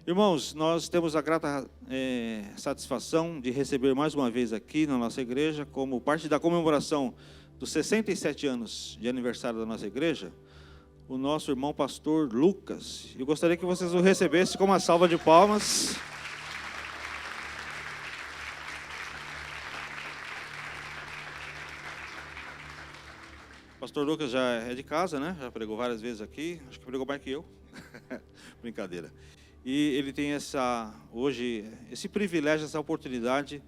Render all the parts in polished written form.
Irmãos, nós temos a grata satisfação de receber mais uma vez aqui na nossa igreja, como parte da comemoração dos 67 anos de aniversário da nossa igreja, o nosso irmão pastor Lucas. Eu gostaria que vocês o recebessem com uma salva de palmas. Pastor Lucas já é de casa, né? Já pregou várias vezes aqui, acho que pregou mais que eu. Brincadeira. E ele tem hoje esse privilégio, essa oportunidade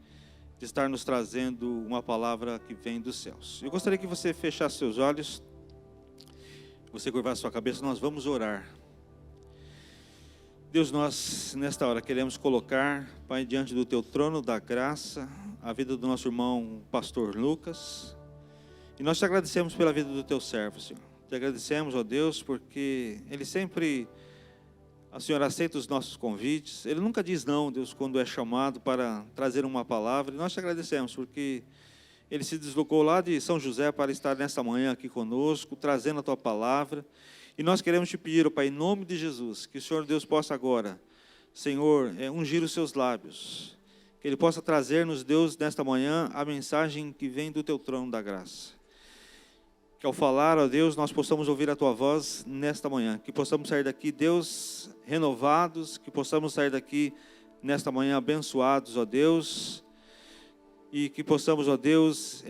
de estar nos trazendo uma palavra que vem dos céus. Eu gostaria que você fechasse seus olhos, você curvasse sua cabeça, nós vamos orar. Deus, nós nesta hora queremos colocar, Pai, diante do Teu trono da graça, a vida do nosso irmão pastor Lucas. E nós te agradecemos pela vida do Teu servo, Senhor. Te agradecemos, ó Deus, porque ele sempre... A Senhora aceita os nossos convites. Ele nunca diz não, Deus, quando é chamado para trazer uma palavra. E nós te agradecemos, porque ele se deslocou lá de São José para estar nesta manhã aqui conosco, trazendo a Tua palavra. E nós queremos te pedir, ó Pai, em nome de Jesus, que o Senhor Deus possa agora, Senhor, ungir os seus lábios. Que Ele possa trazer-nos, Deus, nesta manhã, a mensagem que vem do Teu trono da graça. Que ao falar, ó Deus, nós possamos ouvir a Tua voz nesta manhã. Que possamos sair daqui, Deus, renovados. Que possamos sair daqui nesta manhã abençoados, ó Deus. E que possamos, ó Deus,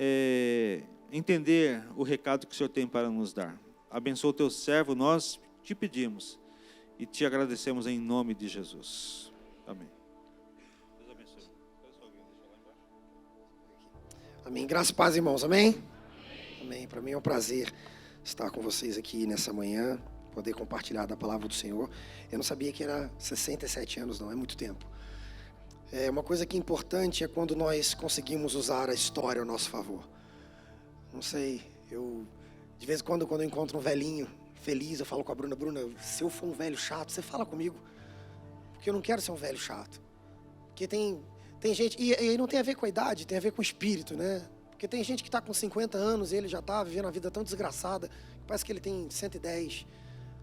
entender o recado que o Senhor tem para nos dar. Abençoa o Teu servo, nós te pedimos. E te agradecemos em nome de Jesus. Amém. Deus abençoe. Amém. Graças e paz, irmãos. Amém? Amém. Para mim é um prazer estar com vocês aqui nessa manhã, poder compartilhar da palavra do Senhor. Eu não sabia que era 67 anos, não, é muito tempo. Uma coisa que é importante é quando nós conseguimos usar a história ao nosso favor. Não sei, de vez em quando eu encontro um velhinho feliz, eu falo com a Bruna, se eu for um velho chato, você fala comigo, porque eu não quero ser um velho chato. Porque tem gente, e aí não tem a ver com a idade, tem a ver com o espírito, né? Porque tem gente que está com 50 anos e ele já está vivendo uma vida tão desgraçada, que parece que ele tem 110,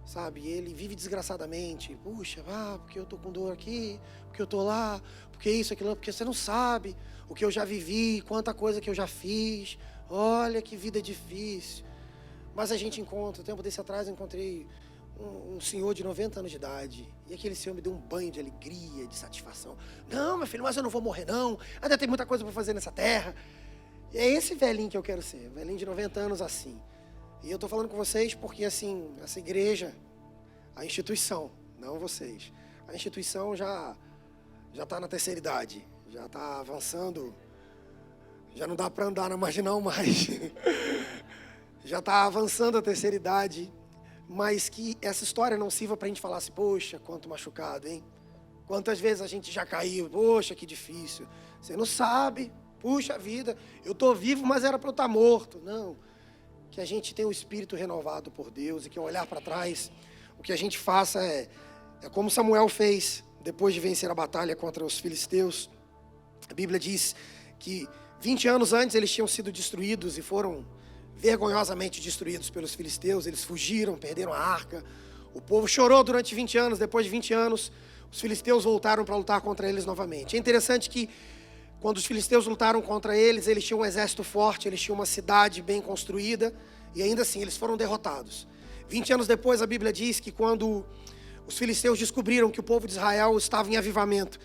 sabe? E ele vive desgraçadamente. Puxa, porque eu estou com dor aqui, porque eu estou lá, porque isso, aquilo, porque você não sabe o que eu já vivi, quanta coisa que eu já fiz. Olha que vida difícil. Mas a gente encontra, tempo desse atrás eu encontrei um senhor de 90 anos de idade. E aquele senhor me deu um banho de alegria, de satisfação. Não, meu filho, mas eu não vou morrer não. Ainda tem muita coisa para fazer nessa terra. É esse velhinho que eu quero ser, velhinho de 90 anos assim. E eu estou falando com vocês porque, assim, essa igreja, a instituição, não vocês, a instituição já está na terceira idade, já está avançando, já não dá para andar na marginal mais, já está avançando a terceira idade, mas que essa história não sirva para a gente falar assim, poxa, quanto machucado, hein? Quantas vezes a gente já caiu, poxa, que difícil. Você não sabe. Puxa vida, eu estou vivo, mas era para eu estar morto. Não, que a gente tenha o espírito renovado por Deus e que ao olhar para trás, o que a gente faça é como Samuel fez depois de vencer a batalha contra os filisteus. A Bíblia diz que 20 anos antes eles tinham sido destruídos e foram vergonhosamente destruídos pelos filisteus. Eles fugiram, perderam a arca. O povo chorou durante 20 anos, depois de 20 anos, os filisteus voltaram para lutar contra eles novamente. É interessante que quando os filisteus lutaram contra eles, eles tinham um exército forte, eles tinham uma cidade bem construída, e ainda assim eles foram derrotados. 20 anos depois, a Bíblia diz que quando os filisteus descobriram que o povo de Israel estava em avivamento,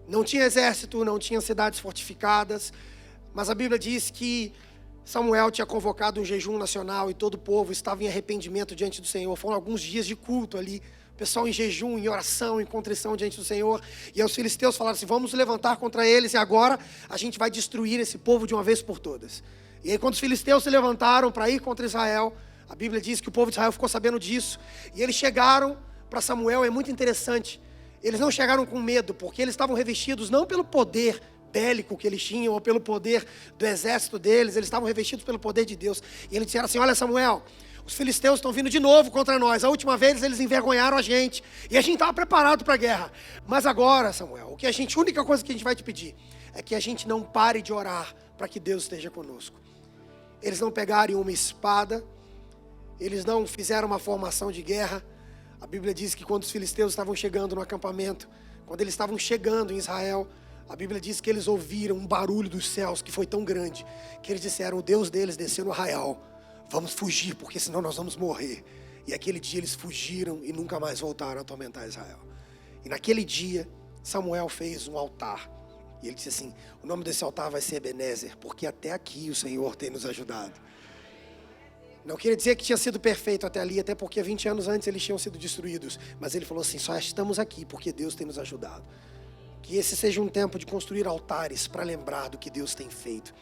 não tinha exército, não tinha cidades fortificadas, mas a Bíblia diz que Samuel tinha convocado um jejum nacional e todo o povo estava em arrependimento diante do Senhor. Foram alguns dias de culto ali, pessoal em jejum, em oração, em contrição diante do Senhor. E aí os filisteus falaram assim, vamos levantar contra eles e agora a gente vai destruir esse povo de uma vez por todas. E aí quando os filisteus se levantaram para ir contra Israel, a Bíblia diz que o povo de Israel ficou sabendo disso. E eles chegaram para Samuel, é muito interessante. Eles não chegaram com medo, porque eles estavam revestidos não pelo poder bélico que eles tinham, ou pelo poder do exército deles, eles estavam revestidos pelo poder de Deus. E eles disseram assim, olha Samuel, os filisteus estão vindo de novo contra nós. A última vez eles envergonharam a gente. E a gente estava preparado para a guerra. Mas agora, Samuel, a única coisa que a gente vai te pedir é que a gente não pare de orar para que Deus esteja conosco. Eles não pegaram uma espada. Eles não fizeram uma formação de guerra. A Bíblia diz que quando os filisteus estavam chegando no acampamento, quando eles estavam chegando em Israel, a Bíblia diz que eles ouviram um barulho dos céus que foi tão grande, que eles disseram: o Deus deles desceu no arraial, vamos fugir, porque senão nós vamos morrer. E aquele dia eles fugiram e nunca mais voltaram a atormentar Israel. E naquele dia, Samuel fez um altar. E ele disse assim: o nome desse altar vai ser Ebenezer, porque até aqui o Senhor tem nos ajudado. Não queria dizer que tinha sido perfeito até ali, até porque 20 anos antes eles tinham sido destruídos. Mas ele falou assim: só estamos aqui porque Deus tem nos ajudado. Que esse seja um tempo de construir altares para lembrar do que Deus tem feito.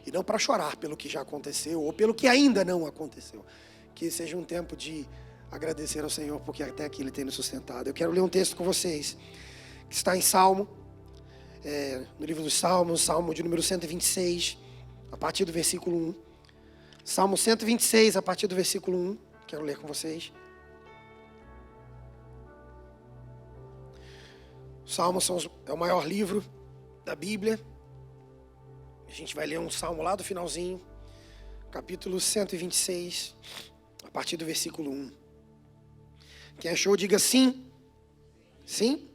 E não para chorar pelo que já aconteceu ou pelo que ainda não aconteceu. Que seja um tempo de agradecer ao Senhor porque até aqui Ele tem nos sustentado. Eu quero ler um texto com vocês, que está em Salmo, no livro dos Salmos, Salmo de número 126, a partir do versículo 1. Salmo 126, a partir do versículo 1. Quero ler com vocês. Salmos é o maior livro da Bíblia. A gente vai ler um salmo lá do finalzinho, capítulo 126, a partir do versículo 1. Quem achou, diga sim. Sim?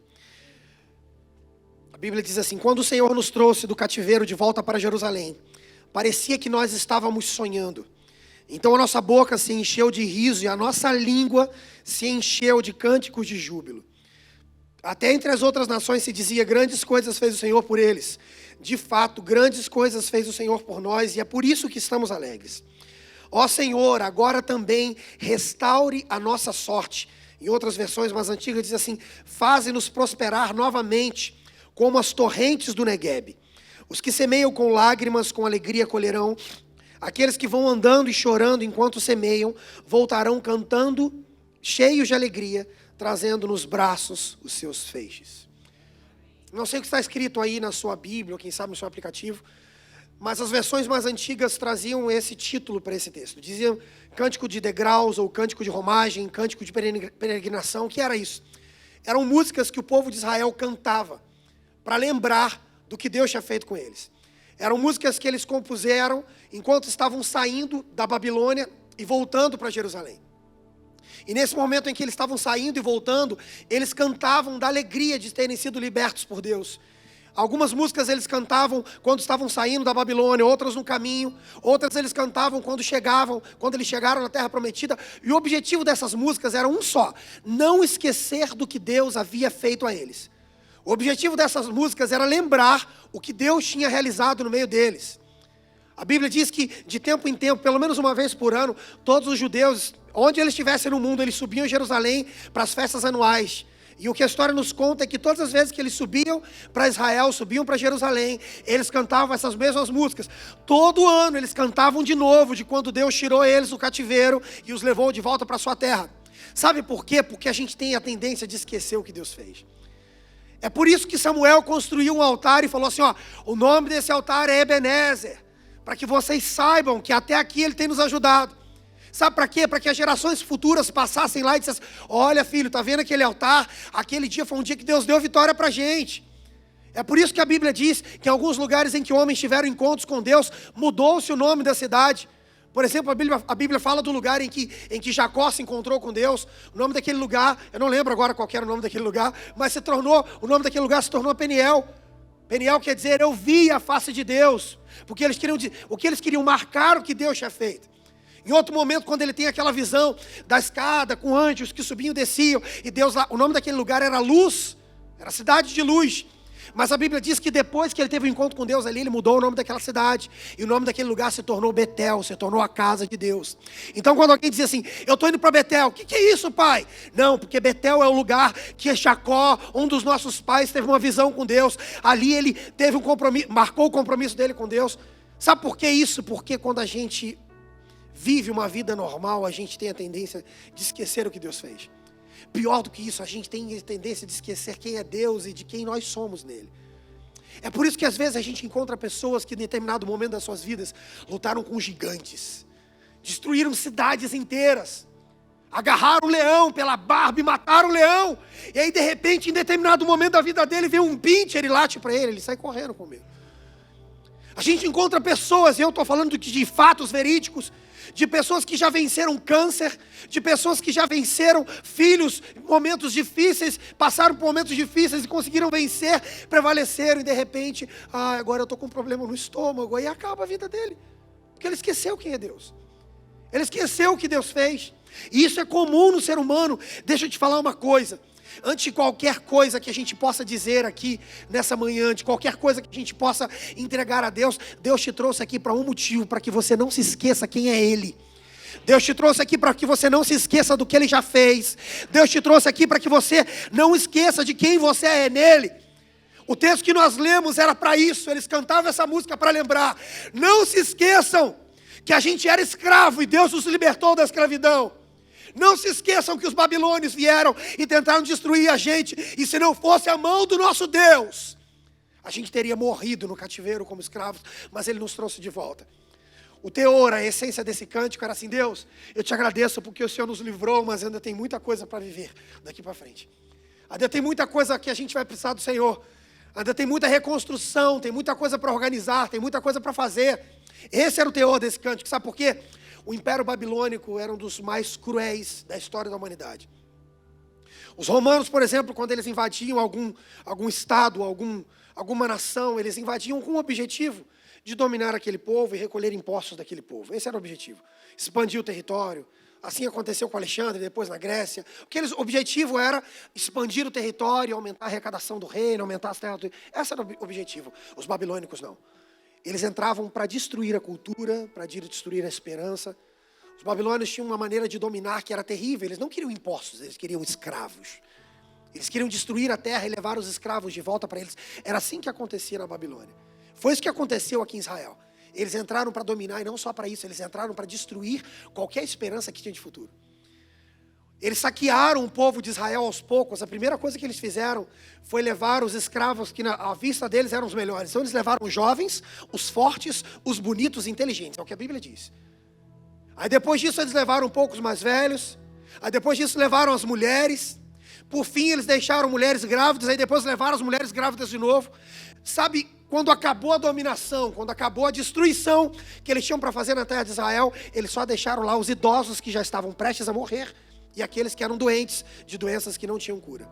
A Bíblia diz assim: quando o Senhor nos trouxe do cativeiro de volta para Jerusalém, parecia que nós estávamos sonhando. Então a nossa boca se encheu de riso e a nossa língua se encheu de cânticos de júbilo. Até entre as outras nações se dizia: grandes coisas fez o Senhor por eles. De fato, grandes coisas fez o Senhor por nós e é por isso que estamos alegres. Ó Senhor, agora também restaure a nossa sorte. Em outras versões mais antigas diz assim: faze-nos prosperar novamente, como as torrentes do Neguebe. Os que semeiam com lágrimas, com alegria colherão. Aqueles que vão andando e chorando enquanto semeiam, voltarão cantando, cheios de alegria, trazendo nos braços os seus feixes. Não sei o que está escrito aí na sua Bíblia, ou quem sabe no seu aplicativo, mas as versões mais antigas traziam esse título para esse texto. Diziam cântico de degraus, ou cântico de romagem, cântico de peregrinação. O que era isso? Eram músicas que o povo de Israel cantava para lembrar do que Deus tinha feito com eles. Eram músicas que eles compuseram enquanto estavam saindo da Babilônia e voltando para Jerusalém. E nesse momento em que eles estavam saindo e voltando, eles cantavam da alegria de terem sido libertos por Deus. Algumas músicas eles cantavam quando estavam saindo da Babilônia, outras no caminho, outras eles cantavam quando eles chegaram na Terra Prometida. E o objetivo dessas músicas era um só: não esquecer do que Deus havia feito a eles. O objetivo dessas músicas era lembrar o que Deus tinha realizado no meio deles. A Bíblia diz que de tempo em tempo, pelo menos uma vez por ano, todos os judeus, onde eles estivessem no mundo, eles subiam em Jerusalém para as festas anuais. E o que a história nos conta é que todas as vezes que eles subiam para Israel, subiam para Jerusalém, eles cantavam essas mesmas músicas. Todo ano eles cantavam de novo, de quando Deus tirou eles do cativeiro e os levou de volta para a sua terra. Sabe por quê? Porque a gente tem a tendência de esquecer o que Deus fez. É por isso que Samuel construiu um altar e falou assim: ó, o nome desse altar é Ebenezer, para que vocês saibam que até aqui Ele tem nos ajudado. Sabe para quê? Para que as gerações futuras passassem lá e dissessem: olha filho, tá vendo aquele altar? Aquele dia foi um dia que Deus deu vitória para a gente. É por isso que a Bíblia diz que em alguns lugares em que homens tiveram encontros com Deus, mudou-se o nome da cidade. Por exemplo, a Bíblia fala do lugar em que Jacó se encontrou com Deus. O nome daquele lugar, eu não lembro agora qual era o nome daquele lugar, mas o nome daquele lugar se tornou Peniel. Peniel quer dizer: eu vi a face de Deus. Porque o que eles queriam marcar o que Deus tinha feito. Em outro momento, quando ele tem aquela visão da escada com anjos que subiam e desciam, e Deus lá, o nome daquele lugar era Luz, era cidade de luz. Mas a Bíblia diz que depois que ele teve um encontro com Deus ali, ele mudou o nome daquela cidade. E o nome daquele lugar se tornou Betel, se tornou a casa de Deus. Então quando alguém diz assim: eu estou indo para Betel, o que é isso, pai? Não, porque Betel é o lugar que Jacó, um dos nossos pais, teve uma visão com Deus. Ali ele teve um compromisso, marcou o compromisso dele com Deus. Sabe por que isso? Porque quando a gente vive uma vida normal, a gente tem a tendência de esquecer o que Deus fez. Pior do que isso, a gente tem a tendência de esquecer quem é Deus e de quem nós somos nele. É por isso que às vezes a gente encontra pessoas que em determinado momento das suas vidas lutaram com gigantes, destruíram cidades inteiras, agarraram o leão pela barba e mataram o leão. E aí de repente, em determinado momento da vida dele, vem um pincher e late para ele sai correndo com medo. A gente encontra pessoas, e eu estou falando de fatos verídicos, de pessoas que já venceram câncer, de pessoas que já venceram filhos em momentos difíceis, passaram por momentos difíceis e conseguiram vencer, prevaleceram e de repente, agora eu estou com um problema no estômago, aí acaba a vida dele, porque ele esqueceu quem é Deus, ele esqueceu o que Deus fez, e isso é comum no ser humano. Deixa eu te falar uma coisa, antes de qualquer coisa que a gente possa dizer aqui nessa manhã, de qualquer coisa que a gente possa entregar a Deus, Deus te trouxe aqui para um motivo, para que você não se esqueça quem é Ele. Deus te trouxe aqui para que você não se esqueça do que Ele já fez. Deus te trouxe aqui para que você não esqueça de quem você é nele. O texto que nós lemos era para isso, eles cantavam essa música para lembrar. Não se esqueçam que a gente era escravo e Deus nos libertou da escravidão. Não se esqueçam que os babilônios vieram e tentaram destruir a gente. E se não fosse a mão do nosso Deus, a gente teria morrido no cativeiro como escravos. Mas Ele nos trouxe de volta. O teor, a essência desse cântico era assim: Deus, eu te agradeço porque o Senhor nos livrou, mas ainda tem muita coisa para viver daqui para frente. Ainda tem muita coisa que a gente vai precisar do Senhor. Ainda tem muita reconstrução, tem muita coisa para organizar, tem muita coisa para fazer. Esse era o teor desse cântico. Sabe por quê? O Império Babilônico era um dos mais cruéis da história da humanidade. Os romanos, por exemplo, quando eles invadiam algum estado, alguma nação, eles invadiam com o objetivo de dominar aquele povo e recolher impostos daquele povo. Esse era o objetivo. Expandir o território. Assim aconteceu com Alexandre, depois na Grécia. O objetivo era expandir o território, aumentar a arrecadação do reino, aumentar as terras. Esse era o objetivo. Os babilônicos não. Eles entravam para destruir a cultura, para destruir a esperança. Os babilônios tinham uma maneira de dominar que era terrível. Eles não queriam impostos, eles queriam escravos. Eles queriam destruir a terra e levar os escravos de volta para eles. Era assim que acontecia na Babilônia. Foi isso que aconteceu aqui em Israel. Eles entraram para dominar, e não só para isso, eles entraram para destruir qualquer esperança que tinha de futuro. Eles saquearam o povo de Israel aos poucos. A primeira coisa que eles fizeram foi levar os escravos que à vista deles eram os melhores. Então eles levaram os jovens, os fortes, os bonitos e inteligentes. É o que a Bíblia diz. Aí depois disso eles levaram um pouco os mais velhos. Aí depois disso levaram as mulheres. Por fim eles deixaram mulheres grávidas. Aí depois levaram as mulheres grávidas de novo. Sabe, quando acabou a dominação, quando acabou a destruição que eles tinham para fazer na terra de Israel, eles só deixaram lá os idosos que já estavam prestes a morrer. E aqueles que eram doentes, de doenças que não tinham cura.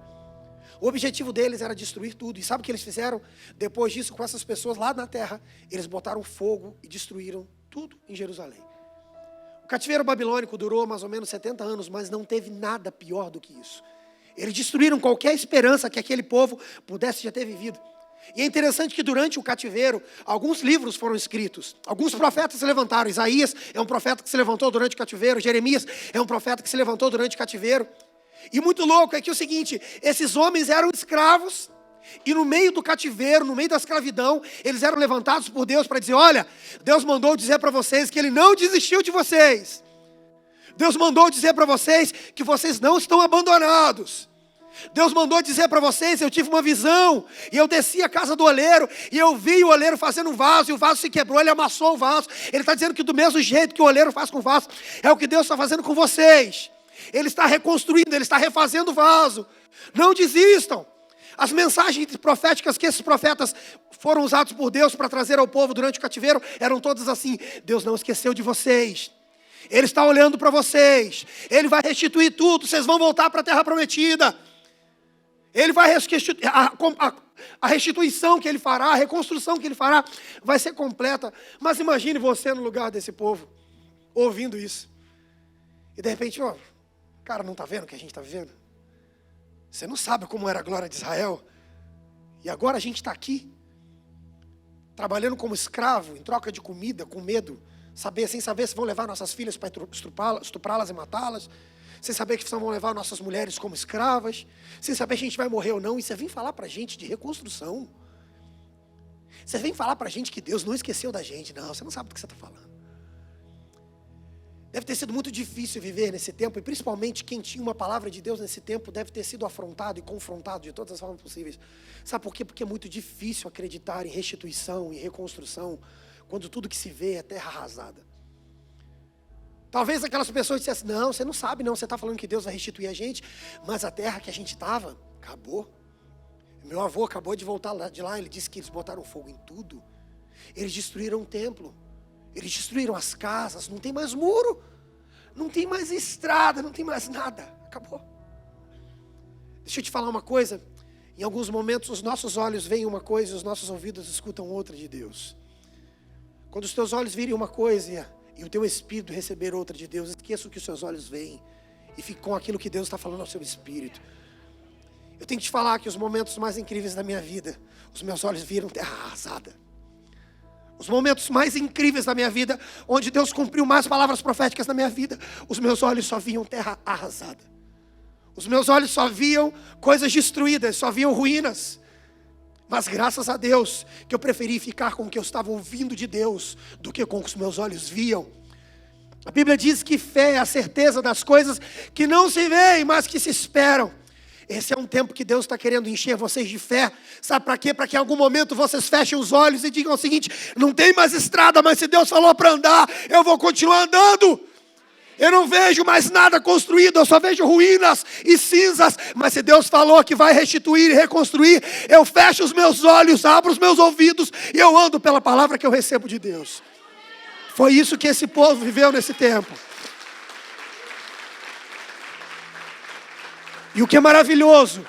O objetivo deles era destruir tudo. E sabe o que eles fizeram? Depois disso, com essas pessoas lá na terra, eles botaram fogo e destruíram tudo em Jerusalém. O cativeiro babilônico durou mais ou menos 70 anos, mas não teve nada pior do que isso. Eles destruíram qualquer esperança que aquele povo pudesse já ter vivido. E é interessante que durante o cativeiro, alguns livros foram escritos. Alguns profetas se levantaram. Isaías é um profeta que se levantou durante o cativeiro. Jeremias é um profeta que se levantou durante o cativeiro. E muito louco é que é o seguinte, esses homens eram escravos, e no meio do cativeiro, no meio da escravidão, eles eram levantados por Deus para dizer: olha, Deus mandou dizer para vocês que Ele não desistiu de vocês. Deus mandou dizer para vocês que vocês não estão abandonados. Deus mandou dizer para vocês: eu tive uma visão, e eu desci a casa do oleiro, e eu vi o oleiro fazendo um vaso, e o vaso se quebrou, ele amassou o vaso. Ele está dizendo que do mesmo jeito que o oleiro faz com o vaso, é o que Deus está fazendo com vocês. Ele está reconstruindo, Ele está refazendo o vaso. Não desistam. As mensagens proféticas que esses profetas foram usados por Deus para trazer ao povo durante o cativeiro, eram todas assim: Deus não esqueceu de vocês. Ele está olhando para vocês. Ele vai restituir tudo, vocês vão voltar para a terra prometida. Ele vai restituir, a restituição que Ele fará, a reconstrução que Ele fará, vai ser completa. Mas imagine você no lugar desse povo, ouvindo isso. E de repente, cara, não está vendo o que a gente está vivendo? Você não sabe como era a glória de Israel? E agora a gente está aqui, trabalhando como escravo, em troca de comida, com medo, sem saber se vão levar nossas filhas para estuprá-las e matá-las, sem saber que vão levar nossas mulheres como escravas, sem saber se a gente vai morrer ou não. E você vem falar para a gente de reconstrução. Você vem falar para a gente que Deus não esqueceu da gente. Não, você não sabe do que você está falando. Deve ter sido muito difícil viver nesse tempo, e principalmente quem tinha uma palavra de Deus nesse tempo deve ter sido afrontado e confrontado de todas as formas possíveis. Sabe por quê? Porque é muito difícil acreditar em restituição e reconstrução quando tudo que se vê é terra arrasada. Talvez aquelas pessoas dissessem: não, você não sabe não, você está falando que Deus vai restituir a gente, mas a terra que a gente estava, acabou. Meu avô acabou de voltar de lá, ele disse que eles botaram fogo em tudo. Eles destruíram o templo. Eles destruíram as casas, não tem mais muro, não tem mais estrada, não tem mais nada, acabou. Deixa eu te falar uma coisa, em alguns momentos os nossos olhos veem uma coisa e os nossos ouvidos escutam outra de Deus. Quando os teus olhos virem uma coisa e o teu espírito receber outra de Deus, esqueça o que os seus olhos veem e fique com aquilo que Deus está falando ao seu espírito. Eu tenho que te falar que os momentos mais incríveis da minha vida, os meus olhos viram terra arrasada. Os momentos mais incríveis da minha vida, onde Deus cumpriu mais palavras proféticas na minha vida, os meus olhos só viam terra arrasada. Os meus olhos só viam coisas destruídas, só viam ruínas. Mas graças a Deus, que eu preferi ficar com o que eu estava ouvindo de Deus, do que com o que os meus olhos viam. A Bíblia diz que fé é a certeza das coisas que não se veem, mas que se esperam. Esse é um tempo que Deus está querendo encher vocês de fé. Sabe para quê? Para que em algum momento vocês fechem os olhos e digam o seguinte: não tem mais estrada, mas se Deus falou para andar, eu vou continuar andando. Eu não vejo mais nada construído, eu só vejo ruínas e cinzas. Mas se Deus falou que vai restituir e reconstruir, eu fecho os meus olhos, abro os meus ouvidos e eu ando pela palavra que eu recebo de Deus. Foi isso que esse povo viveu nesse tempo. E o que é maravilhoso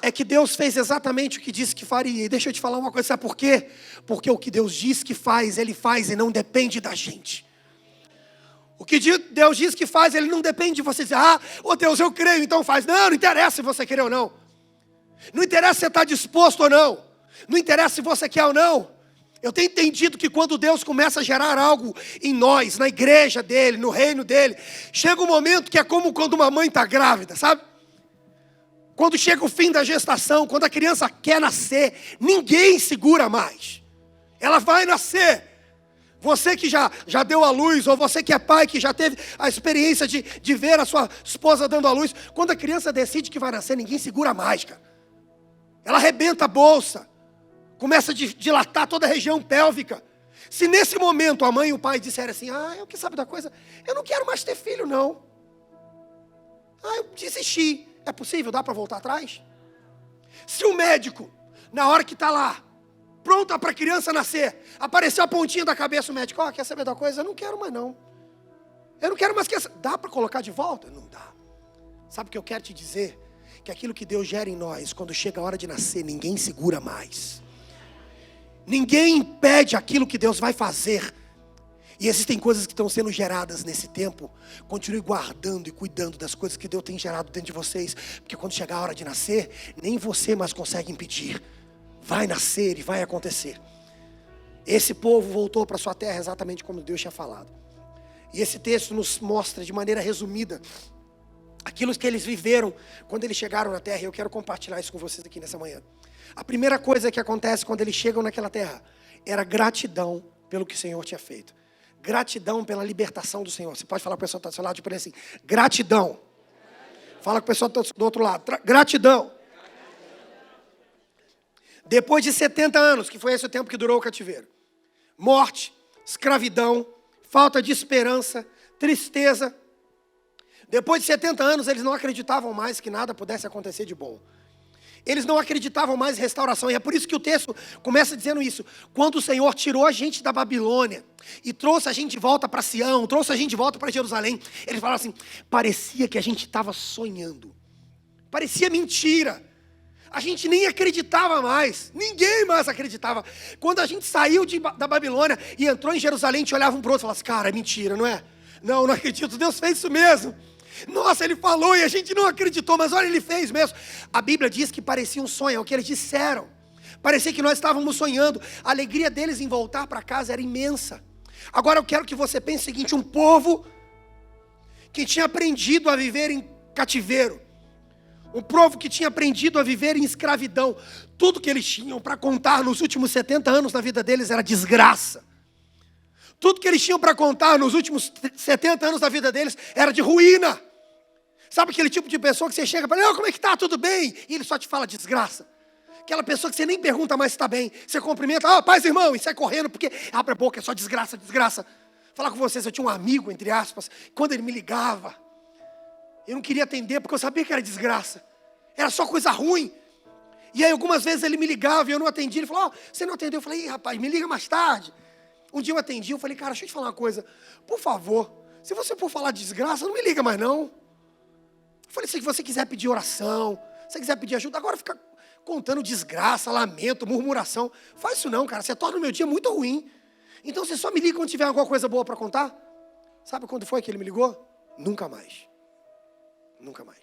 é que Deus fez exatamente o que disse que faria. E deixa eu te falar uma coisa, sabe por quê? Porque o que Deus diz que faz, Ele faz e não depende da gente. O que Deus diz que faz, Ele não depende de você dizer: Deus, eu creio, então faz. Não interessa se você quer ou não. Não interessa se você está disposto ou não. Não interessa se você quer ou não. Eu tenho entendido que quando Deus começa a gerar algo em nós, na igreja dEle, no reino dEle, chega um momento que é como quando uma mãe está grávida, sabe? Quando chega o fim da gestação, quando a criança quer nascer, ninguém segura mais. Ela vai nascer. Você que já deu à luz, ou você que é pai, que já teve a experiência de ver a sua esposa dando à luz, quando a criança decide que vai nascer, ninguém segura mais, cara. Ela arrebenta a bolsa, começa a dilatar toda a região pélvica. Se nesse momento a mãe e o pai disserem assim: eu que sabe da coisa, eu não quero mais ter filho não. Eu desisti. É possível? Dá para voltar atrás? Se o médico, na hora que está lá, pronta para a criança nascer, apareceu a pontinha da cabeça, o médico: quer saber da coisa? Eu não quero mais não. Eu não quero mais que essa... Dá para colocar de volta? Não dá. Sabe o que eu quero te dizer? Que aquilo que Deus gera em nós, quando chega a hora de nascer, ninguém segura mais. Ninguém impede aquilo que Deus vai fazer. E existem coisas que estão sendo geradas nesse tempo. Continue guardando e cuidando das coisas que Deus tem gerado dentro de vocês. Porque quando chegar a hora de nascer, nem você mais consegue impedir. Vai nascer e vai acontecer. Esse povo voltou para sua terra exatamente como Deus tinha falado. E esse texto nos mostra de maneira resumida aquilo que eles viveram quando eles chegaram na terra. E eu quero compartilhar isso com vocês aqui nessa manhã. A primeira coisa que acontece quando eles chegam naquela terra era gratidão pelo que o Senhor tinha feito. Gratidão pela libertação do Senhor. Você pode falar com o pessoal que está do seu lado, tipo assim: gratidão. Fala com o pessoal que está do outro lado: gratidão. Depois de 70 anos, que foi esse o tempo que durou o cativeiro, morte, escravidão, falta de esperança, tristeza. Depois de 70 anos, eles não acreditavam mais que nada pudesse acontecer de bom. Eles não acreditavam mais em restauração. E é por isso que o texto começa dizendo isso. Quando o Senhor tirou a gente da Babilônia e trouxe a gente de volta para Sião, trouxe a gente de volta para Jerusalém, eles falaram assim: parecia que a gente estava sonhando. Parecia mentira. A gente nem acreditava mais. Ninguém mais acreditava. Quando a gente saiu da Babilônia e entrou em Jerusalém, a gente olhava um para o outro e falava assim: cara, é mentira, não é? Não acredito. Deus fez isso mesmo. Nossa, Ele falou e a gente não acreditou, mas olha, Ele fez mesmo. A Bíblia diz que parecia um sonho, é o que eles disseram. Parecia que nós estávamos sonhando. A alegria deles em voltar para casa era imensa. Agora eu quero que você pense o seguinte: um povo que tinha aprendido a viver em cativeiro, um povo que tinha aprendido a viver em escravidão, tudo que eles tinham para contar nos últimos 70 anos da vida deles era desgraça. Tudo que eles tinham para contar nos últimos 70 anos da vida deles era de ruína. Sabe aquele tipo de pessoa que você chega e fala: como é que está? Tudo bem? E ele só te fala desgraça. Aquela pessoa que você nem pergunta mais se está bem. Você cumprimenta: paz, irmão, e sai correndo porque abre a boca, é só desgraça, desgraça. Falar com vocês, eu tinha um amigo, entre aspas, quando ele me ligava, eu não queria atender porque eu sabia que era desgraça. Era só coisa ruim. E aí algumas vezes ele me ligava e eu não atendia. Ele falou: você não atendeu? Eu falei: rapaz, me liga mais tarde. Um dia eu atendi, eu falei, cara, deixa eu te falar uma coisa. Por favor, se você for falar de desgraça, não me liga mais não. Eu falei, se você quiser pedir oração, se você quiser pedir ajuda, agora fica contando desgraça, lamento, murmuração. Faz isso não, cara, você torna o meu dia muito ruim. Então você só me liga quando tiver alguma coisa boa para contar. Sabe quando foi que ele me ligou? Nunca mais. Nunca mais.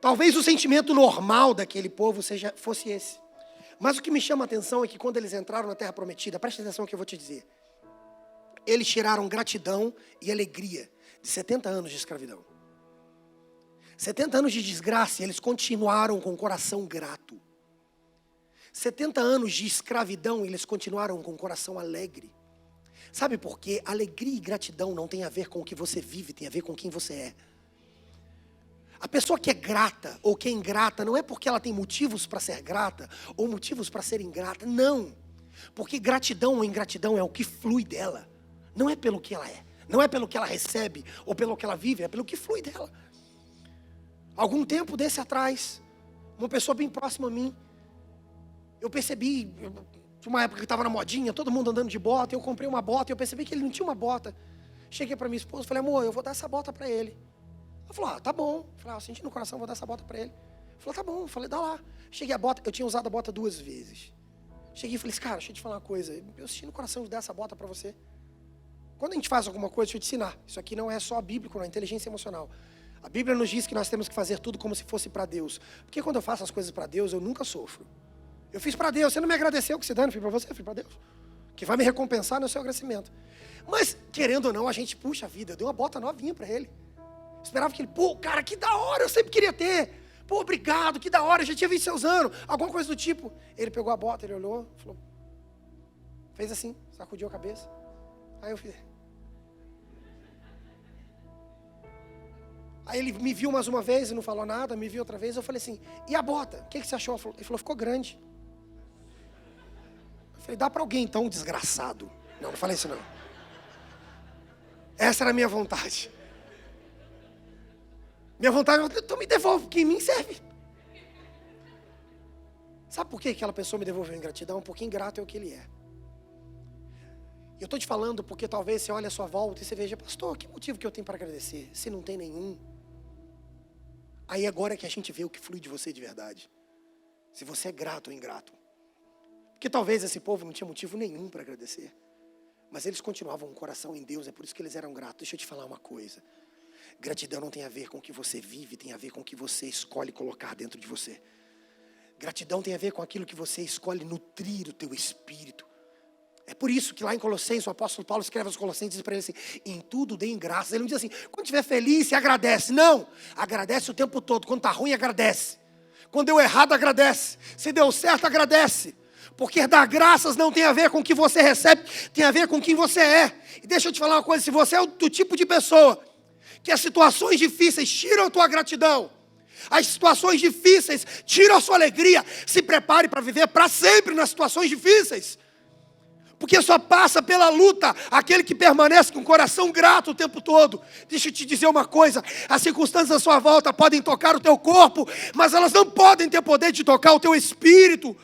Talvez o sentimento normal daquele povo fosse esse. Mas o que me chama a atenção é que quando eles entraram na Terra Prometida, preste atenção no que eu vou te dizer. Eles tiraram gratidão e alegria de 70 anos de escravidão. 70 anos de desgraça e eles continuaram com o coração grato. 70 anos de escravidão e eles continuaram com o coração alegre. Sabe por quê? Alegria e gratidão não tem a ver com o que você vive, tem a ver com quem você é. A pessoa que é grata ou que é ingrata não é porque ela tem motivos para ser grata ou motivos para ser ingrata, não. Porque gratidão ou ingratidão é o que flui dela. Não é pelo que ela é, não é pelo que ela recebe ou pelo que ela vive, é pelo que flui dela. Algum tempo desse atrás, uma pessoa bem próxima a mim, eu percebi, de uma época que estava na modinha, todo mundo andando de bota, eu comprei uma bota e eu percebi que ele não tinha uma bota. Cheguei para minha esposa e falei, amor, eu vou dar essa bota para ele. Ela falou, tá bom. Eu falei, senti no coração, vou dar essa bota para ele. Ela falou, tá bom. Eu falei, dá lá. Cheguei a bota, eu tinha usado a bota 2 vezes. Cheguei e falei, cara, deixa eu te falar uma coisa. Eu senti no coração de dar essa bota para você. Quando a gente faz alguma coisa, deixa eu te ensinar. Isso aqui não é só bíblico, não é inteligência emocional. A Bíblia nos diz que nós temos que fazer tudo como se fosse para Deus. Porque quando eu faço as coisas para Deus, eu nunca sofro. Eu fiz para Deus, você não me agradeceu, que se dane, eu fiz para você, eu fiz para Deus. Que vai me recompensar no seu agradecimento. Mas, querendo ou não, a gente puxa a vida. Eu dei uma bota novinha para ele. Esperava que ele, pô, cara, que da hora, eu sempre queria ter. Pô, obrigado, que da hora, eu já tinha visto você usando. Alguma coisa do tipo. Ele pegou a bota, ele olhou, falou, fez assim, sacudiu a cabeça. Aí eu fiz. Aí ele me viu mais uma vez e não falou nada, me viu outra vez. Eu falei assim, e a bota? O que você achou? Ele falou, ficou grande. Eu falei, dá para alguém então, desgraçado. Não falei isso não. Essa era a minha vontade. Minha vontade, então me devolve, porque em mim serve. Sabe por que aquela pessoa me devolveu ingratidão? Porque ingrato é o que ele é. Eu estou te falando porque talvez você olhe à sua volta e você veja, pastor, que motivo que eu tenho para agradecer? Se não tem nenhum. Aí agora é que a gente vê o que flui de você de verdade. Se você é grato ou ingrato. Porque talvez esse povo não tinha motivo nenhum para agradecer. Mas eles continuavam com o coração em Deus, é por isso que eles eram gratos. Deixa eu te falar uma coisa. Gratidão não tem a ver com o que você vive, tem a ver com o que você escolhe colocar dentro de você. Gratidão tem a ver com aquilo que você escolhe nutrir o teu espírito. É por isso que lá em Colossenses, o apóstolo Paulo escreve aos Colossenses e diz para ele assim, em tudo deem graças. Ele não diz assim, quando estiver feliz, você agradece. Não, agradece o tempo todo. Quando está ruim, agradece. Quando deu errado, agradece. Se deu certo, agradece. Porque dar graças não tem a ver com o que você recebe, tem a ver com quem você é. E deixa eu te falar uma coisa, se você é do tipo de pessoa que as situações difíceis tiram a tua gratidão, as situações difíceis tiram a sua alegria, se prepare para viver para sempre nas situações difíceis. Porque só passa pela luta aquele que permanece com o coração grato o tempo todo. Deixa eu te dizer uma coisa, as circunstâncias à sua volta podem tocar o teu corpo, mas elas não podem ter poder de tocar o teu espírito.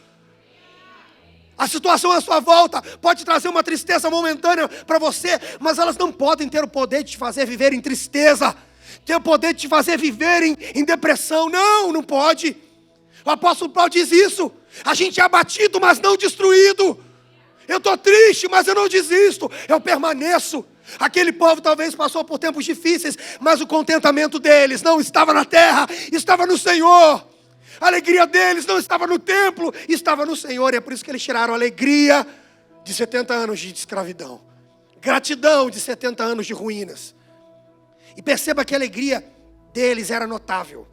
A situação à sua volta pode trazer uma tristeza momentânea para você, mas elas não podem ter o poder de te fazer viver em tristeza, ter o poder de te fazer viver em depressão. Não, não pode. O apóstolo Paulo diz isso. A gente é abatido, mas não destruído. Eu estou triste, mas eu não desisto, eu permaneço. Aquele povo talvez passou por tempos difíceis, mas o contentamento deles não estava na terra, estava no Senhor. A alegria deles não estava no templo, estava no Senhor. E é por isso que eles tiraram a alegria de 70 anos de escravidão, gratidão de 70 anos de ruínas. E perceba que a alegria deles era notável.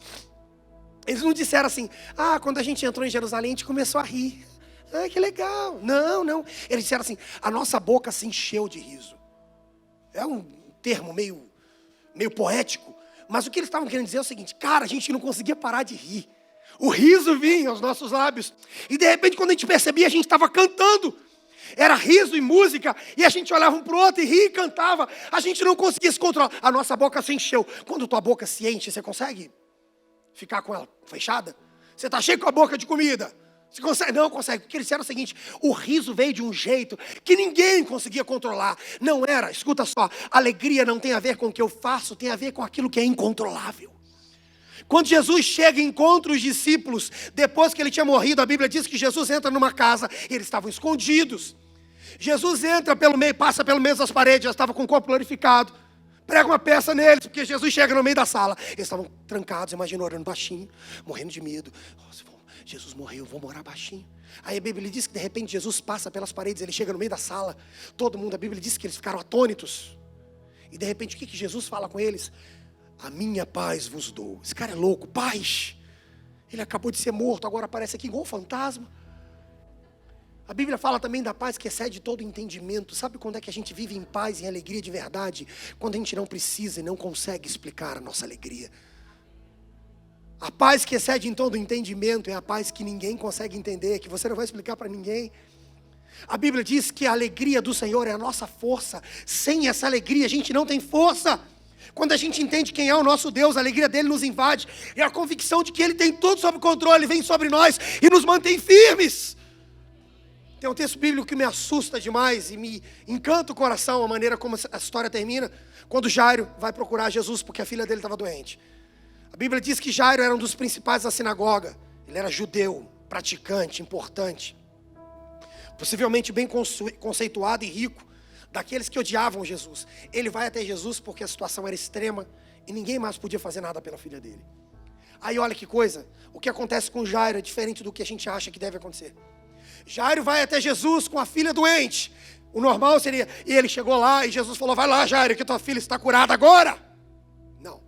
Eles não disseram assim, quando a gente entrou em Jerusalém, a gente começou a rir. Que legal. Não, não. Eles disseram assim, a nossa boca se encheu de riso. É um termo meio poético. Mas o que eles estavam querendo dizer é o seguinte, cara, a gente não conseguia parar de rir. O riso vinha aos nossos lábios. E de repente, quando a gente percebia, a gente estava cantando. Era riso e música. E a gente olhava um para o outro e ria e cantava. A gente não conseguia se controlar. A nossa boca se encheu. Quando tua boca se enche, você consegue ficar com ela fechada? Você está cheio com a boca de comida. Você consegue? Não consegue, porque eles disseram o seguinte: o riso veio de um jeito que ninguém conseguia controlar. Não era, escuta só, alegria não tem a ver com o que eu faço, tem a ver com aquilo que é incontrolável. Quando Jesus chega e encontra os discípulos, depois que ele tinha morrido, a Bíblia diz que Jesus entra numa casa, eles estavam escondidos. Jesus entra pelo meio, passa pelo meio das paredes, já estava com o corpo glorificado. Prega uma peça neles, porque Jesus chega no meio da sala. Eles estavam trancados, imagina, orando baixinho, morrendo de medo. Jesus morreu, vou morar baixinho. Aí a Bíblia diz que de repente Jesus passa pelas paredes, ele chega no meio da sala. Todo mundo, a Bíblia diz que eles ficaram atônitos. E de repente o que Jesus fala com eles? A minha paz vos dou. Esse cara é louco, paz. Ele acabou de ser morto, agora aparece aqui igual um fantasma. A Bíblia fala também da paz que excede todo entendimento. Sabe quando é que a gente vive em paz, em alegria de verdade? Quando a gente não precisa e não consegue explicar a nossa alegria. A paz que excede em todo entendimento é a paz que ninguém consegue entender, que você não vai explicar para ninguém. A Bíblia diz que a alegria do Senhor é a nossa força. Sem essa alegria a gente não tem força. Quando a gente entende quem é o nosso Deus, a alegria dele nos invade. É a convicção de que ele tem tudo sob controle, vem sobre nós e nos mantém firmes. Tem um texto bíblico que me assusta demais e me encanta o coração, a maneira como a história termina, quando Jairo vai procurar Jesus porque a filha dele estava doente. A Bíblia diz que Jairo era um dos principais da sinagoga. Ele era judeu, praticante, importante. Possivelmente bem conceituado e rico, daqueles que odiavam Jesus. Ele vai até Jesus porque a situação era extrema e ninguém mais podia fazer nada pela filha dele. Aí olha que coisa, o que acontece com Jairo é diferente do que a gente acha que deve acontecer. Jairo vai até Jesus com a filha doente. O normal seria, e ele chegou lá e Jesus falou: vai lá, Jairo, que tua filha está curada agora. Não.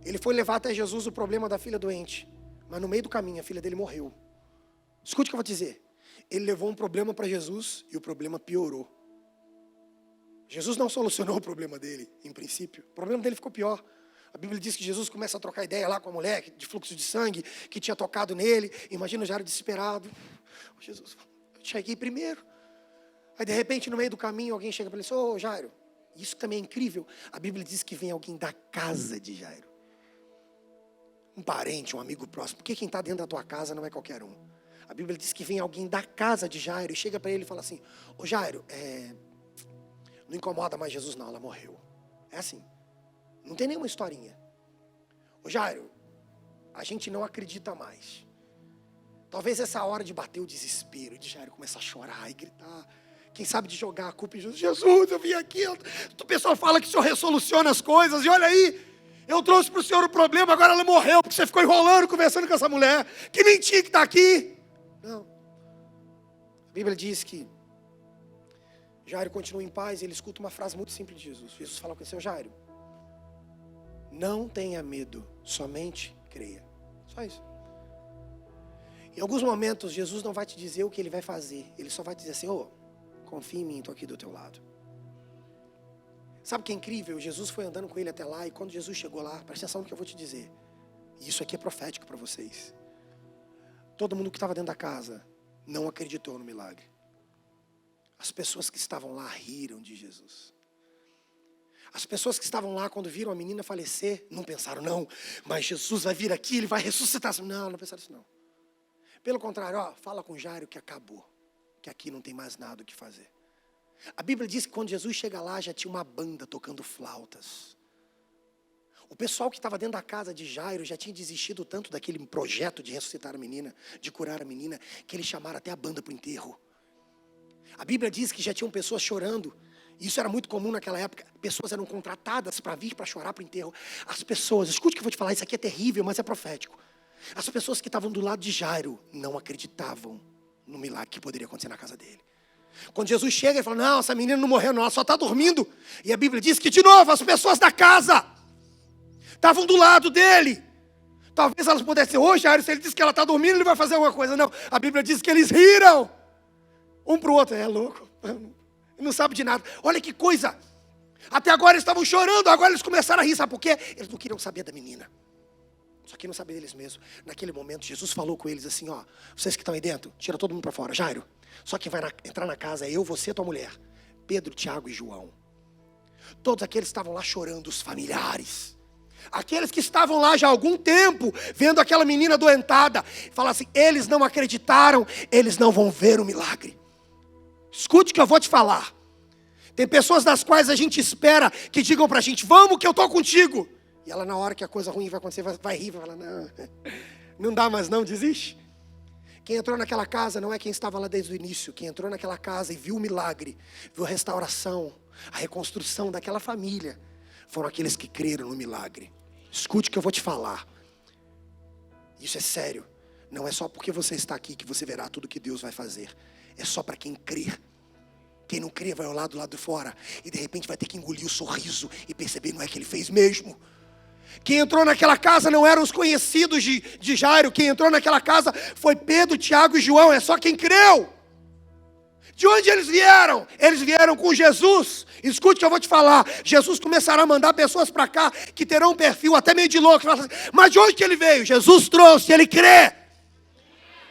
Ele foi levar até Jesus o problema da filha doente. Mas no meio do caminho a filha dele morreu. Escute o que eu vou dizer. Ele levou um problema para Jesus e o problema piorou. Jesus não solucionou o problema dele, em princípio. O problema dele ficou pior. A Bíblia diz que Jesus começa a trocar ideia lá com a mulher de fluxo de sangue que tinha tocado nele. Imagina o Jairo desesperado. Jesus, eu cheguei primeiro. Aí de repente no meio do caminho alguém chega para ele e diz: ô Jairo, isso também é incrível. A Bíblia diz que vem alguém da casa de Jairo. Um parente, um amigo próximo. Porque quem está dentro da tua casa não é qualquer um. A Bíblia diz que vem alguém da casa de Jairo e chega para ele e fala assim: ô Jairo, não incomoda mais Jesus não, ela morreu. É assim. Não tem nenhuma historinha. Ô Jairo, a gente não acredita mais. Talvez essa hora de bater o desespero, de Jairo começar a chorar e gritar. Quem sabe de jogar a culpa em Jesus. Jesus, eu vim aqui. O pessoal fala que o Senhor resoluciona as coisas. E olha aí, eu trouxe para o Senhor o problema, agora ela morreu. Porque você ficou enrolando, conversando com essa mulher. Que mentira que está aqui. Não. A Bíblia diz que Jairo continua em paz e ele escuta uma frase muito simples de Jesus. Jesus fala com o seu Jairo: não tenha medo, somente creia. Só isso. Em alguns momentos, Jesus não vai te dizer o que ele vai fazer. Ele só vai te dizer assim: ô, confia em mim, estou aqui do teu lado. Sabe o que é incrível? Jesus foi andando com ele até lá. E quando Jesus chegou lá, presta atenção no que eu vou te dizer. E isso aqui é profético para vocês. Todo mundo que estava dentro da casa não acreditou no milagre. As pessoas que estavam lá riram de Jesus. As pessoas que estavam lá, quando viram a menina falecer, não pensaram: não, mas Jesus vai vir aqui, ele vai ressuscitar. Não, não pensaram isso não. Pelo contrário, fala com Jairo que acabou, que aqui não tem mais nada o que fazer. A Bíblia diz que quando Jesus chega lá, já tinha uma banda tocando flautas. O pessoal que estava dentro da casa de Jairo já tinha desistido tanto daquele projeto de ressuscitar a menina, de curar a menina, que eles chamaram até a banda para o enterro. A Bíblia diz que já tinham pessoas chorando. Isso era muito comum naquela época. Pessoas eram contratadas para vir para chorar para o enterro. As pessoas, escute o que eu vou te falar, isso aqui é terrível, mas é profético. As pessoas que estavam do lado de Jairo não acreditavam no milagre que poderia acontecer na casa dele. Quando Jesus chega, ele fala: não, essa menina não morreu não, ela só está dormindo. E a Bíblia diz que, de novo, as pessoas da casa estavam do lado dele. Talvez elas pudessem dizer: ô Jairo, se ele disse que ela está dormindo, ele vai fazer alguma coisa. Não, a Bíblia diz que eles riram. Um para o outro: é louco, não sabe de nada. Olha que coisa. Até agora eles estavam chorando, agora eles começaram a rir. Sabe por quê? Eles não queriam saber da menina. Só que não saber deles mesmos. Naquele momento, Jesus falou com eles assim: vocês que estão aí dentro, tira todo mundo para fora. Jairo, só quem vai entrar na casa é eu, você e tua mulher. Pedro, Tiago e João. Todos aqueles estavam lá chorando, os familiares. Aqueles que estavam lá já há algum tempo, vendo aquela menina adoentada, fala assim, eles não acreditaram, eles não vão ver o milagre. Escute o que eu vou te falar. Tem pessoas das quais a gente espera que digam pra gente, vamos que eu estou contigo. E ela na hora que a coisa ruim vai acontecer, vai rir, vai falar, não dá mais não, desiste. Quem entrou naquela casa não é quem estava lá desde o início. Quem entrou naquela casa e viu o milagre, viu a restauração, a reconstrução daquela família, foram aqueles que creram no milagre. Escute o que eu vou te falar. Isso é sério. Não é só porque você está aqui que você verá tudo que Deus vai fazer. É só para quem crer. Quem não crê vai olhar do lado de fora e de repente vai ter que engolir o sorriso e perceber não é que ele fez mesmo. Quem entrou naquela casa não eram os conhecidos de Jairo. Quem entrou naquela casa foi Pedro, Tiago e João. É só quem creu. De onde eles vieram? Eles vieram com Jesus. Escute o que eu vou te falar. Jesus começará a mandar pessoas para cá que terão um perfil até meio de louco. Mas de onde que ele veio? Jesus trouxe, ele crê.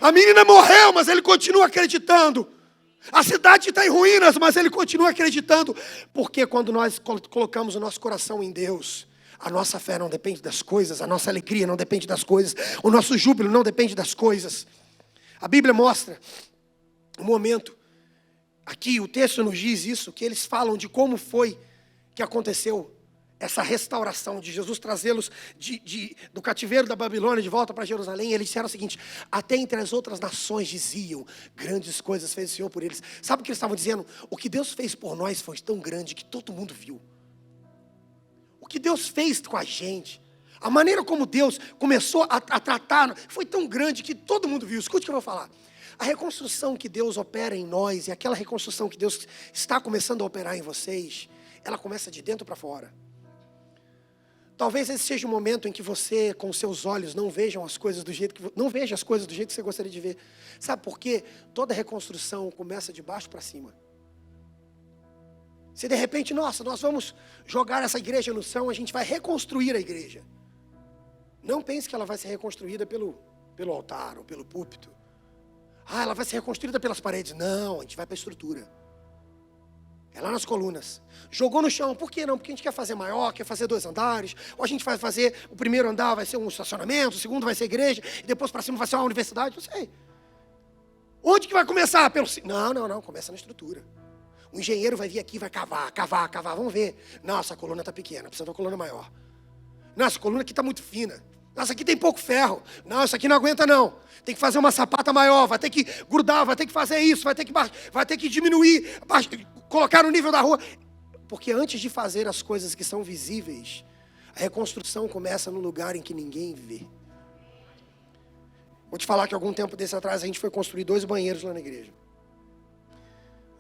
A menina morreu, mas ele continua acreditando. A cidade está em ruínas, mas ele continua acreditando. Porque quando nós colocamos o nosso coração em Deus, a nossa fé não depende das coisas, a nossa alegria não depende das coisas, o nosso júbilo não depende das coisas. A Bíblia mostra um momento, aqui o texto nos diz isso, que eles falam de como foi que aconteceu essa restauração de Jesus, trazê-los do cativeiro da Babilônia de volta para Jerusalém. E eles disseram o seguinte, até entre as outras nações diziam, grandes coisas fez o Senhor por eles. Sabe o que eles estavam dizendo? O que Deus fez por nós foi tão grande que todo mundo viu. O que Deus fez com a gente, a maneira como Deus começou a tratar, foi tão grande que todo mundo viu. Escute o que eu vou falar. A reconstrução que Deus opera em nós, e aquela reconstrução que Deus está começando a operar em vocês, ela começa de dentro para fora. Talvez esse seja o momento em que você, com seus olhos, não veja as coisas do jeito que você gostaria de ver. Sabe por quê? Toda reconstrução começa de baixo para cima. Se de repente, nós vamos jogar essa igreja no chão, a gente vai reconstruir a igreja. Não pense que ela vai ser reconstruída pelo altar ou pelo púlpito. Ela vai ser reconstruída pelas paredes. Não, a gente vai para a estrutura. É lá nas colunas. Jogou no chão, por que não? Porque a gente quer fazer maior, quer fazer 2 andares. Ou a gente vai fazer, o primeiro andar vai ser um estacionamento, o segundo vai ser igreja, e depois para cima vai ser uma universidade, não sei. Onde que vai começar? Não, começa na estrutura. O engenheiro vai vir aqui, vai cavar, vamos ver. Não, essa coluna está pequena, precisa de uma coluna maior. Não, essa coluna aqui está muito fina. Nossa, aqui tem pouco ferro. Não, isso aqui não aguenta não. Tem que fazer uma sapata maior, vai ter que grudar, vai ter que fazer isso, vai ter que diminuir, colocar no nível da rua. Porque antes de fazer as coisas que são visíveis, a reconstrução começa no lugar em que ninguém vê. Vou te falar que algum tempo desse atrás a gente foi construir 2 banheiros lá na igreja.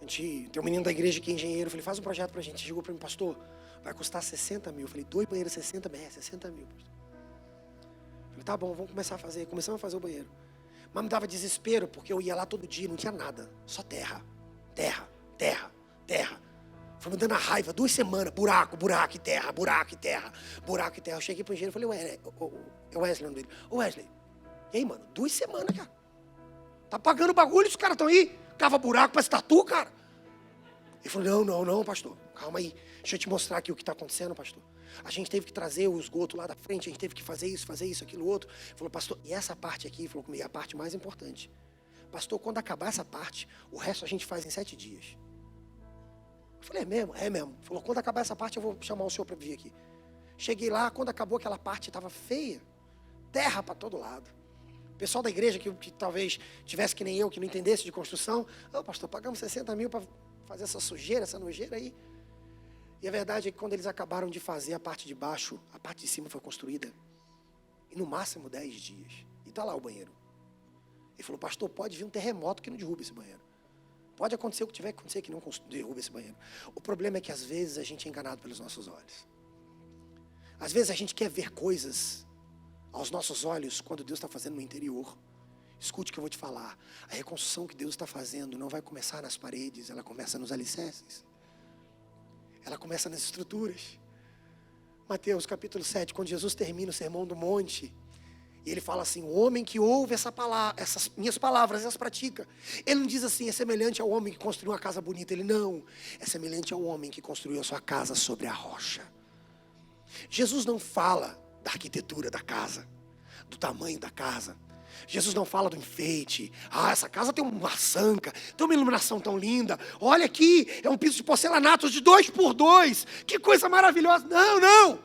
Tem um menino da igreja que é engenheiro, eu falei, faz um projeto pra gente. Ele chegou pra mim, pastor, vai custar 60 mil. Eu falei, 2 banheiros, 60 mil, pastor. Eu falei, tá bom, vamos começar a fazer. Começamos a fazer o banheiro. Mas me dava desespero, porque eu ia lá todo dia, não tinha nada. Só terra. Foi me dando a raiva, 2 semanas, buraco e terra. Eu cheguei pro engenheiro e falei, Wesley, o nome dele. Wesley, e aí, mano, 2 semanas, cara. Tá pagando bagulho, os caras estão aí. Cava buraco para tatu, cara. Ele falou, não, pastor. Calma aí. Deixa eu te mostrar aqui o que está acontecendo, pastor. A gente teve que trazer o esgoto lá da frente, a gente teve que fazer isso, aquilo, outro. Ele falou, pastor, e essa parte aqui? Ele falou comigo, é a parte mais importante. Pastor, quando acabar essa parte, o resto a gente faz em 7 dias. Eu falei, é mesmo? É mesmo. Ele falou, quando acabar essa parte, eu vou chamar o senhor para vir aqui. Cheguei lá, quando acabou aquela parte, estava feia. Terra para todo lado. O pessoal da igreja que talvez tivesse que nem eu, que não entendesse de construção. Pastor, pagamos 60 mil para fazer essa sujeira, essa nojeira aí. E a verdade é que quando eles acabaram de fazer a parte de baixo, a parte de cima foi construída em no máximo 10 dias. E está lá o banheiro. Ele falou, pastor, pode vir um terremoto que não derruba esse banheiro. Pode acontecer o que tiver que acontecer que não derruba esse banheiro. O problema é que às vezes a gente é enganado pelos nossos olhos. Às vezes a gente quer ver coisas aos nossos olhos, quando Deus está fazendo no interior. Escute o que eu vou te falar. A reconstrução que Deus está fazendo não vai começar nas paredes, ela começa nos alicerces. Ela começa nas estruturas. Mateus capítulo 7, quando Jesus termina o sermão do monte, e ele fala assim, o homem que ouve essas minhas palavras e as pratica. Ele não diz assim, é semelhante ao homem que construiu uma casa bonita. Ele não, é semelhante ao homem que construiu a sua casa sobre a rocha. Jesus não fala da arquitetura da casa, do tamanho da casa. Jesus não fala do enfeite. Essa casa tem uma sanca, tem uma iluminação tão linda. Olha aqui, é um piso de porcelanato de 2x2. Que coisa maravilhosa. Não, não.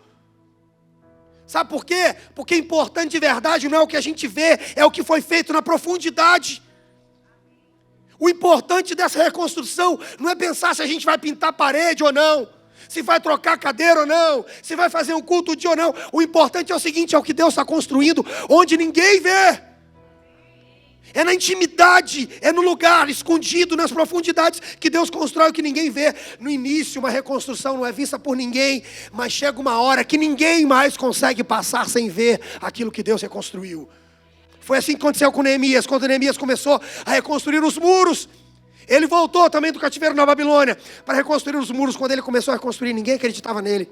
Sabe por quê? Porque importante de verdade não é o que a gente vê, é o que foi feito na profundidade. O importante dessa reconstrução não é pensar se a gente vai pintar a parede ou não, se vai trocar a cadeira ou não, se vai fazer um culto dia ou não. O importante é o seguinte, é o que Deus está construindo, onde ninguém vê. É na intimidade, é no lugar escondido, nas profundidades, que Deus constrói o que ninguém vê. No início, uma reconstrução não é vista por ninguém, mas chega uma hora que ninguém mais consegue passar sem ver aquilo que Deus reconstruiu. Foi assim que aconteceu com Neemias. Quando Neemias começou a reconstruir os muros, ele voltou também do cativeiro na Babilônia para reconstruir os muros. Quando ele começou a reconstruir, ninguém acreditava nele.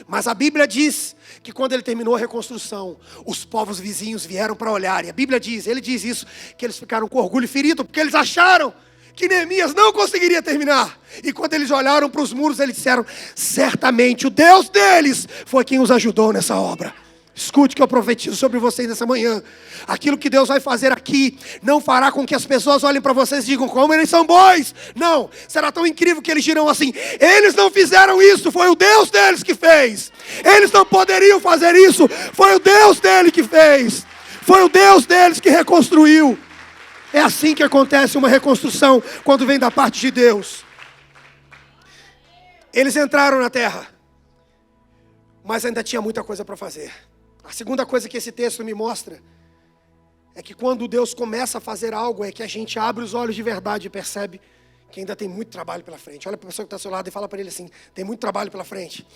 Mas a Bíblia diz que quando ele terminou a reconstrução, os povos vizinhos vieram para olhar. E a Bíblia diz, ele diz isso, que eles ficaram com orgulho ferido, porque eles acharam que Neemias não conseguiria terminar. E quando eles olharam para os muros, eles disseram, certamente o Deus deles foi quem os ajudou nessa obra. Escute que eu profetizo sobre vocês nessa manhã. Aquilo que Deus vai fazer aqui não fará com que as pessoas olhem para vocês e digam como eles são bons. Não, será tão incrível que eles dirão assim, eles não fizeram isso, foi o Deus deles que fez. Eles não poderiam fazer isso, foi o Deus dele que fez. Foi o Deus deles que reconstruiu. É assim que acontece uma reconstrução quando vem da parte de Deus. Eles entraram na terra, mas ainda tinha muita coisa para fazer. A segunda coisa que esse texto me mostra é que quando Deus começa a fazer algo, é que a gente abre os olhos de verdade e percebe que ainda tem muito trabalho pela frente. Olha para a pessoa que está ao seu lado e fala para ele assim, tem muito trabalho pela frente.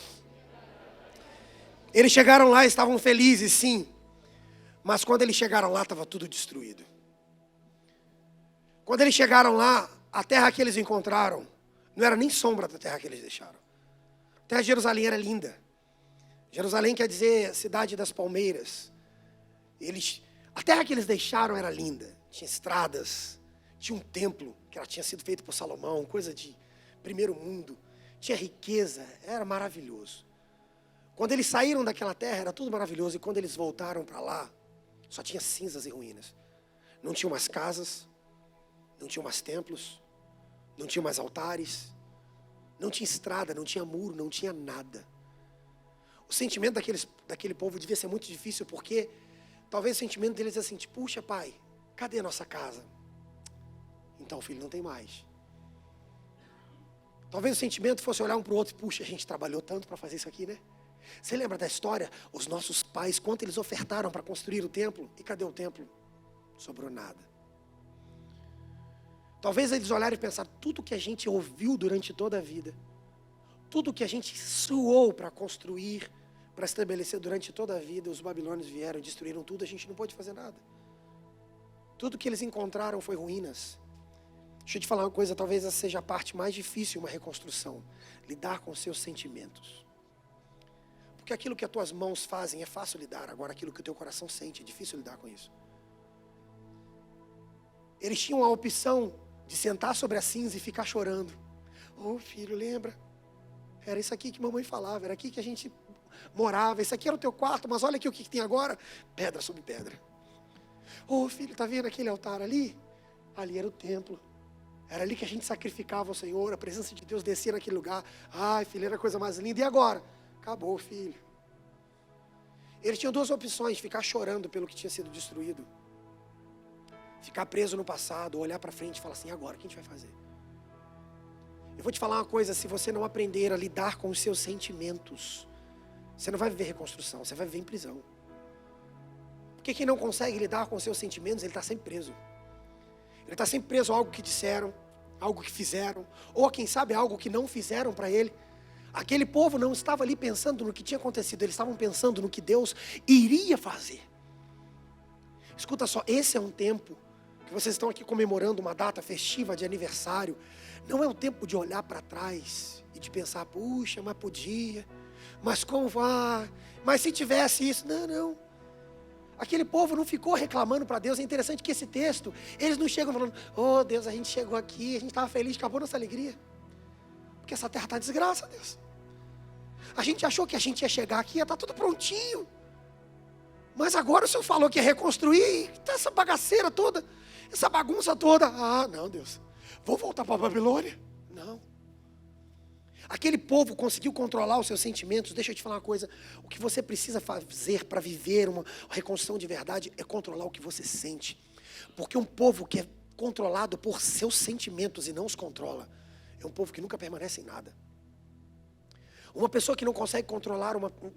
Eles chegaram lá e estavam felizes, sim. Mas quando eles chegaram lá, estava tudo destruído. Quando eles chegaram lá, a terra que eles encontraram não era nem sombra da terra que eles deixaram. A terra de Jerusalém era linda. Jerusalém quer dizer cidade das palmeiras. A terra que eles deixaram era linda. Tinha estradas, tinha um templo que ela tinha sido feito por Salomão, coisa de primeiro mundo. Tinha riqueza, era maravilhoso. Quando eles saíram daquela terra, era tudo maravilhoso. E quando eles voltaram para lá, só tinha cinzas e ruínas. Não tinha mais casas, não tinha mais templos, não tinha mais altares, não tinha estrada, não tinha muro, não tinha nada. O sentimento daquele povo devia ser muito difícil, porque talvez o sentimento deles é assim, tipo, puxa pai, cadê a nossa casa? Então filho, não tem mais. Talvez o sentimento fosse olhar um para o outro, puxa, a gente trabalhou tanto para fazer isso aqui, né? Você lembra da história? Os nossos pais, quanto eles ofertaram para construir o templo? E cadê o templo? Não sobrou nada. Talvez eles olharem e pensar, tudo que a gente ouviu durante toda a vida, tudo que a gente suou para construir, para estabelecer durante toda a vida, os babilônios vieram e destruíram tudo, a gente não pôde fazer nada. Tudo que eles encontraram foi ruínas. Deixa eu te falar uma coisa, talvez essa seja a parte mais difícil de uma reconstrução, lidar com os seus sentimentos. Porque aquilo que as tuas mãos fazem é fácil lidar, agora aquilo que o teu coração sente é difícil lidar com isso. Eles tinham a opção de sentar sobre a cinza e ficar chorando. Oh filho, lembra? Era isso aqui que mamãe falava, era aqui que a gente morava, esse aqui era o teu quarto, mas olha aqui o que tem agora, pedra sobre pedra. Oh filho, tá vendo aquele altar ali? Ali era o templo. Era ali que a gente sacrificava ao Senhor, a presença de Deus descia naquele lugar. Ai filho, era a coisa mais linda. E agora? Acabou, filho. Eles tinham duas opções, ficar chorando pelo que tinha sido destruído. Ficar preso no passado, olhar para frente e falar assim, agora, o que a gente vai fazer? Eu vou te falar uma coisa, se você não aprender a lidar com os seus sentimentos, você não vai viver reconstrução, você vai viver em prisão. Porque quem não consegue lidar com os seus sentimentos, ele está sempre preso. Ele está sempre preso a algo que disseram, algo que fizeram, ou quem sabe algo que não fizeram para ele. Aquele povo não estava ali pensando no que tinha acontecido, eles estavam pensando no que Deus iria fazer. Escuta só, esse é um tempo que vocês estão aqui comemorando uma data festiva de aniversário. Não é um tempo de olhar para trás e de pensar, puxa, mas podia, mas como vai, mas se tivesse isso, não. Aquele povo não ficou reclamando para Deus. É interessante que esse texto, eles não chegam falando, oh Deus, a gente chegou aqui, a gente estava feliz, acabou nossa alegria. Porque essa terra está desgraça, Deus. A gente achou que a gente ia chegar aqui, ia estar tudo prontinho. Mas agora o Senhor falou que ia reconstruir, tá essa bagaceira toda, essa bagunça toda. Ah, não, Deus, vou voltar para a Babilônia? Não. Aquele povo conseguiu controlar os seus sentimentos. Deixa eu te falar uma coisa, o que você precisa fazer para viver uma reconstrução de verdade é controlar o que você sente. Porque um povo que é controlado por seus sentimentos e não os controla, é um povo que nunca permanece em nada. Uma pessoa que não consegue controlar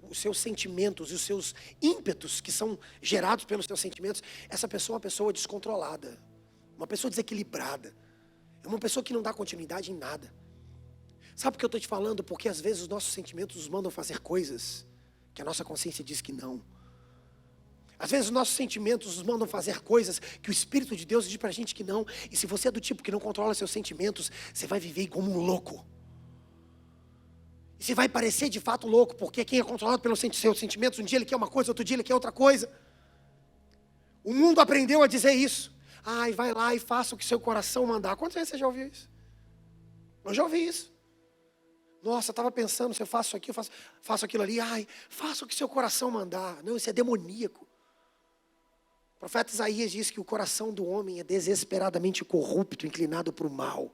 os seus sentimentos e os seus ímpetos que são gerados pelos seus sentimentos, essa pessoa é uma pessoa descontrolada, uma pessoa desequilibrada, é uma pessoa que não dá continuidade em nada. Sabe por que eu estou te falando? Porque às vezes os nossos sentimentos nos mandam fazer coisas que a nossa consciência diz que não. Às vezes os nossos sentimentos nos mandam fazer coisas que o Espírito de Deus diz para a gente que não. E se você é do tipo que não controla seus sentimentos, você vai viver como um louco. E você vai parecer de fato louco, porque quem é controlado pelos seus sentimentos, um dia ele quer uma coisa, outro dia ele quer outra coisa. O mundo aprendeu a dizer isso. Ai, vai lá e faça o que seu coração mandar. Quantas vezes você já ouviu isso? Eu já ouvi isso. Nossa, eu estava pensando, se eu faço isso aqui, eu faço aquilo ali. Ai, faça o que seu coração mandar. Não, isso é demoníaco. O profeta Isaías diz que o coração do homem é desesperadamente corrupto, inclinado para o mal.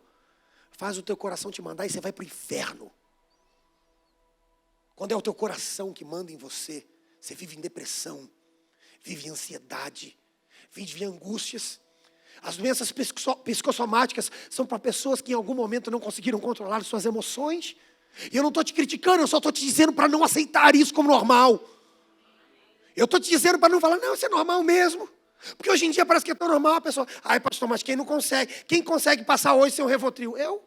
Faz o teu coração te mandar e você vai para o inferno. Quando é o teu coração que manda em você, você vive em depressão, vive em ansiedade, vive em angústias. As doenças psicossomáticas são para pessoas que em algum momento não conseguiram controlar suas emoções. E eu não estou te criticando, eu só estou te dizendo para não aceitar isso como normal. Eu estou te dizendo para não falar, não, isso é normal mesmo. Porque hoje em dia parece que é tão normal a pessoa. Ai, pastor, mas quem não consegue? Quem consegue passar hoje sem um Rivotril? Eu.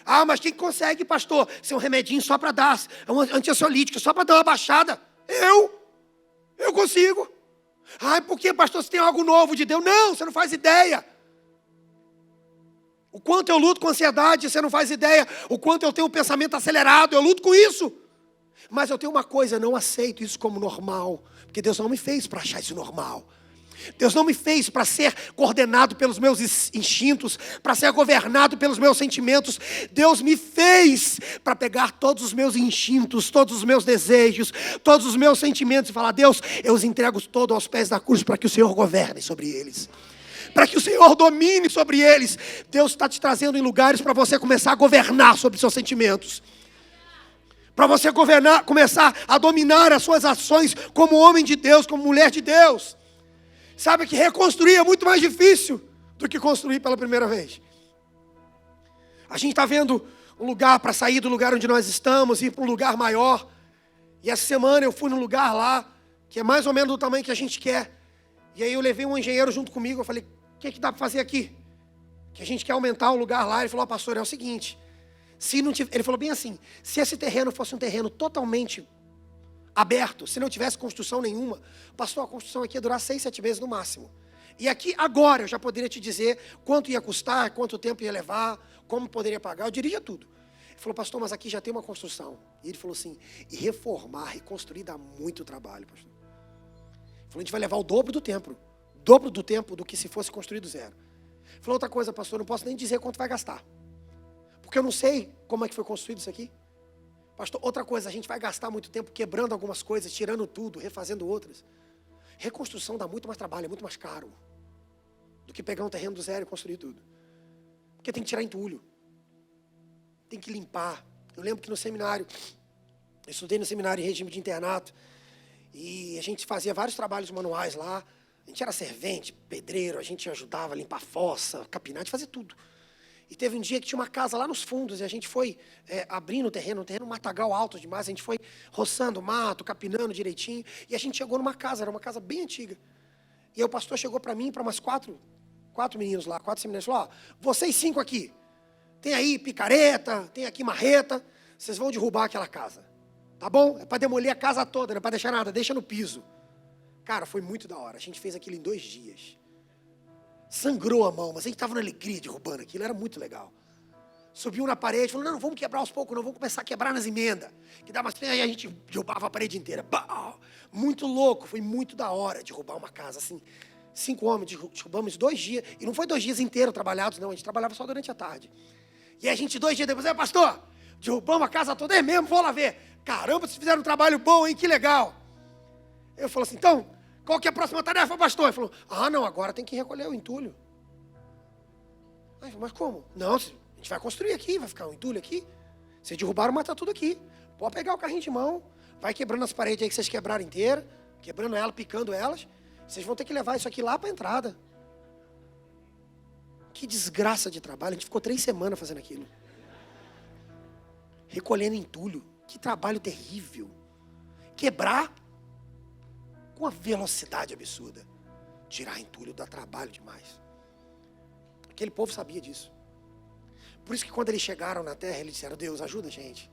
Ah, mas quem consegue, pastor, ser um remedinho só para dar, um antiansiolítico, só para dar uma baixada? Eu consigo. Ah, por que, pastor, você tem algo novo de Deus? Não, você não faz ideia. O quanto eu luto com ansiedade, você não faz ideia. O quanto eu tenho um pensamento acelerado, eu luto com isso. Mas eu tenho uma coisa, eu não aceito isso como normal. Porque Deus não me fez para achar isso normal. Deus não me fez para ser coordenado pelos meus instintos, para ser governado pelos meus sentimentos. Deus me fez para pegar todos os meus instintos, todos os meus desejos, todos os meus sentimentos e falar, Deus, eu os entrego todos aos pés da cruz para que o Senhor governe sobre eles. Para que o Senhor domine sobre eles. Deus está te trazendo em lugares para você começar a governar sobre seus sentimentos. Para você começar a dominar as suas ações como homem de Deus, como mulher de Deus. Sabe que reconstruir é muito mais difícil do que construir pela primeira vez. A gente está vendo um lugar para sair do lugar onde nós estamos e ir para um lugar maior. E essa semana eu fui num lugar lá, que é mais ou menos do tamanho que a gente quer. E aí eu levei um engenheiro junto comigo, eu falei, o que dá para fazer aqui? Que a gente quer aumentar o lugar lá. Ele falou, pastor, é o seguinte, ele falou bem assim, se esse terreno fosse um terreno totalmente aberto, se não tivesse construção nenhuma, pastor, a construção aqui ia durar 6, 7 meses no máximo. E aqui, agora, eu já poderia te dizer quanto ia custar, quanto tempo ia levar, como poderia pagar, eu diria tudo. Ele falou, pastor, mas aqui já tem uma construção. E ele falou assim, e reformar, reconstruir dá muito trabalho, pastor. Ele falou, a gente vai levar o dobro do tempo do que se fosse construído zero. Ele falou, outra coisa, pastor, não posso nem dizer quanto vai gastar. Porque eu não sei como é que foi construído isso aqui. Pastor, outra coisa, a gente vai gastar muito tempo quebrando algumas coisas, tirando tudo, refazendo outras. Reconstrução dá muito mais trabalho, é muito mais caro do que pegar um terreno do zero e construir tudo. Porque tem que tirar entulho, tem que limpar. Eu lembro que no seminário, eu estudei no seminário em regime de internato, e a gente fazia vários trabalhos manuais lá. A gente era servente, pedreiro, a gente ajudava a limpar fossa, capinar, a gente fazia tudo. E teve um dia que tinha uma casa lá nos fundos, e a gente foi abrindo o terreno, um terreno matagal alto demais, a gente foi roçando mato, capinando direitinho, e a gente chegou numa casa, era uma casa bem antiga. E aí o pastor chegou para mim, para umas quatro meninos lá, 4 seminários, falou, vocês 5 aqui, tem aí picareta, tem aqui marreta, vocês vão derrubar aquela casa, tá bom? É para demolir a casa toda, não é para deixar nada, deixa no piso. Cara, foi muito da hora, a gente fez aquilo em 2 dias. Sangrou a mão, mas a gente estava na alegria derrubando aquilo, era muito legal. Subiu na parede, falou, não, vamos quebrar aos poucos, não, vamos começar a quebrar nas emendas. Que dá aí a gente derrubava a parede inteira. Muito louco, foi muito da hora derrubar uma casa, assim. 5 homens, derrubamos 2 dias, e não foi 2 dias inteiros trabalhados, não, a gente trabalhava só durante a tarde. E a gente 2 dias depois, pastor, derrubamos a casa toda, é mesmo, vou lá ver. Caramba, vocês fizeram um trabalho bom, hein, que legal. Eu falo assim, então, qual que é a próxima tarefa, pastor? Ele falou, não, agora tem que recolher o entulho. Aí eu falei, mas como? Não, a gente vai construir aqui, vai ficar um entulho aqui. Vocês derrubaram, mata tudo aqui. Pode pegar o carrinho de mão, vai quebrando as paredes aí que vocês quebraram inteiras, quebrando ela, picando elas. Vocês vão ter que levar isso aqui lá para a entrada. Que desgraça de trabalho, a gente ficou 3 semanas fazendo aquilo. Recolhendo entulho, que trabalho terrível. Quebrar com uma velocidade absurda. Tirar entulho dá trabalho demais. Aquele povo sabia disso. Por isso que quando eles chegaram na terra, eles disseram, Deus, ajuda a gente.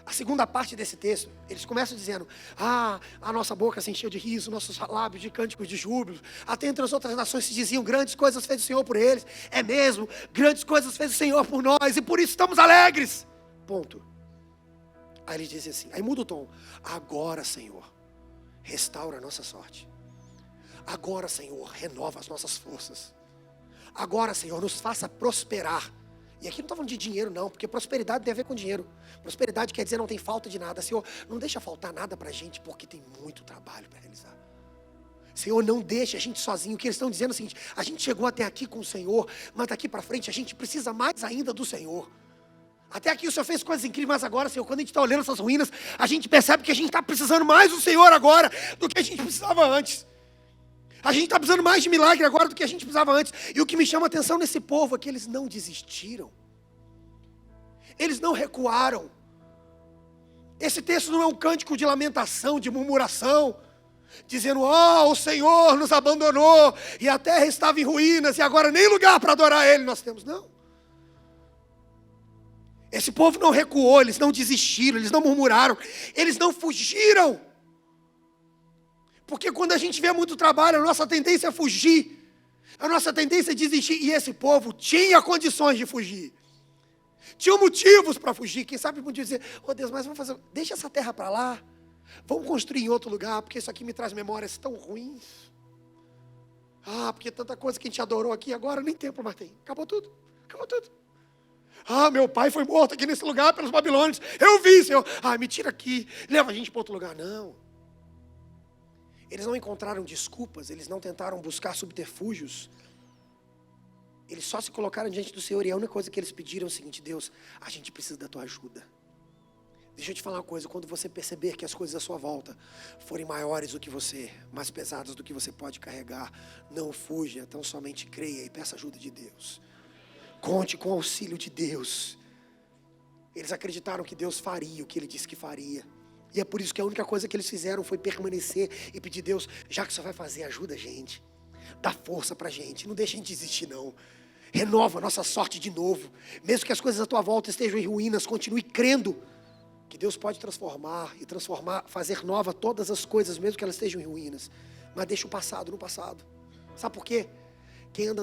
A segunda parte desse texto, eles começam dizendo, a nossa boca se encheu de riso, nossos lábios de cânticos de júbilo. Até entre as outras nações se diziam, grandes coisas fez o Senhor por eles. É mesmo, grandes coisas fez o Senhor por nós e por isso estamos alegres. Ponto. Aí eles dizem assim, aí muda o tom. Agora, Senhor, restaura a nossa sorte. Agora, Senhor, renova as nossas forças. Agora, Senhor, nos faça prosperar. E aqui não estou falando de dinheiro não, porque prosperidade tem a ver com dinheiro. Prosperidade quer dizer não tem falta de nada. Senhor, não deixa faltar nada para a gente, porque tem muito trabalho para realizar. Senhor, não deixe a gente sozinho. O que eles estão dizendo é o seguinte, a gente chegou até aqui com o Senhor, mas daqui para frente a gente precisa mais ainda do Senhor. Até aqui o Senhor fez coisas incríveis, mas agora, Senhor, quando a gente está olhando essas ruínas, a gente percebe que a gente está precisando mais do Senhor agora do que a gente precisava antes. A gente está precisando mais de milagre agora do que a gente precisava antes. E o que me chama a atenção nesse povo é que eles não desistiram. Eles não recuaram. Esse texto não é um cântico de lamentação, de murmuração, dizendo, o Senhor nos abandonou, e a terra estava em ruínas, e agora nem lugar para adorar Ele nós temos. Não. Esse povo não recuou, eles não desistiram, eles não murmuraram, eles não fugiram. Porque quando a gente vê muito trabalho, a nossa tendência é fugir. A nossa tendência é desistir. E esse povo tinha condições de fugir. Tinham motivos para fugir. Quem sabe podia dizer, Deus, mas vamos fazer, deixa essa terra para lá. Vamos construir em outro lugar, porque isso aqui me traz memórias tão ruins. Porque tanta coisa que a gente adorou aqui, agora nem templo mais tem. Acabou tudo. Acabou tudo. Meu pai foi morto aqui nesse lugar pelos babilônios. Eu vi, Senhor. Me tira aqui. Leva a gente para outro lugar. Não. Eles não encontraram desculpas, eles não tentaram buscar subterfúgios. Eles só se colocaram diante do Senhor e a única coisa que eles pediram é o seguinte, Deus, a gente precisa da tua ajuda. Deixa eu te falar uma coisa, quando você perceber que as coisas à sua volta forem maiores do que você, mais pesadas do que você pode carregar, não fuja, tão somente creia e peça ajuda de Deus. Conte com o auxílio de Deus. Eles acreditaram que Deus faria o que Ele disse que faria. E é por isso que a única coisa que eles fizeram foi permanecer e pedir, Deus, já que você vai fazer, ajuda a gente. Dá força pra gente, não deixa a gente desistir não. Renova a nossa sorte de novo. Mesmo que as coisas à tua volta estejam em ruínas, continue crendo que Deus pode transformar, fazer nova todas as coisas, mesmo que elas estejam em ruínas. Mas deixa o passado no passado. Sabe por quê? Quem anda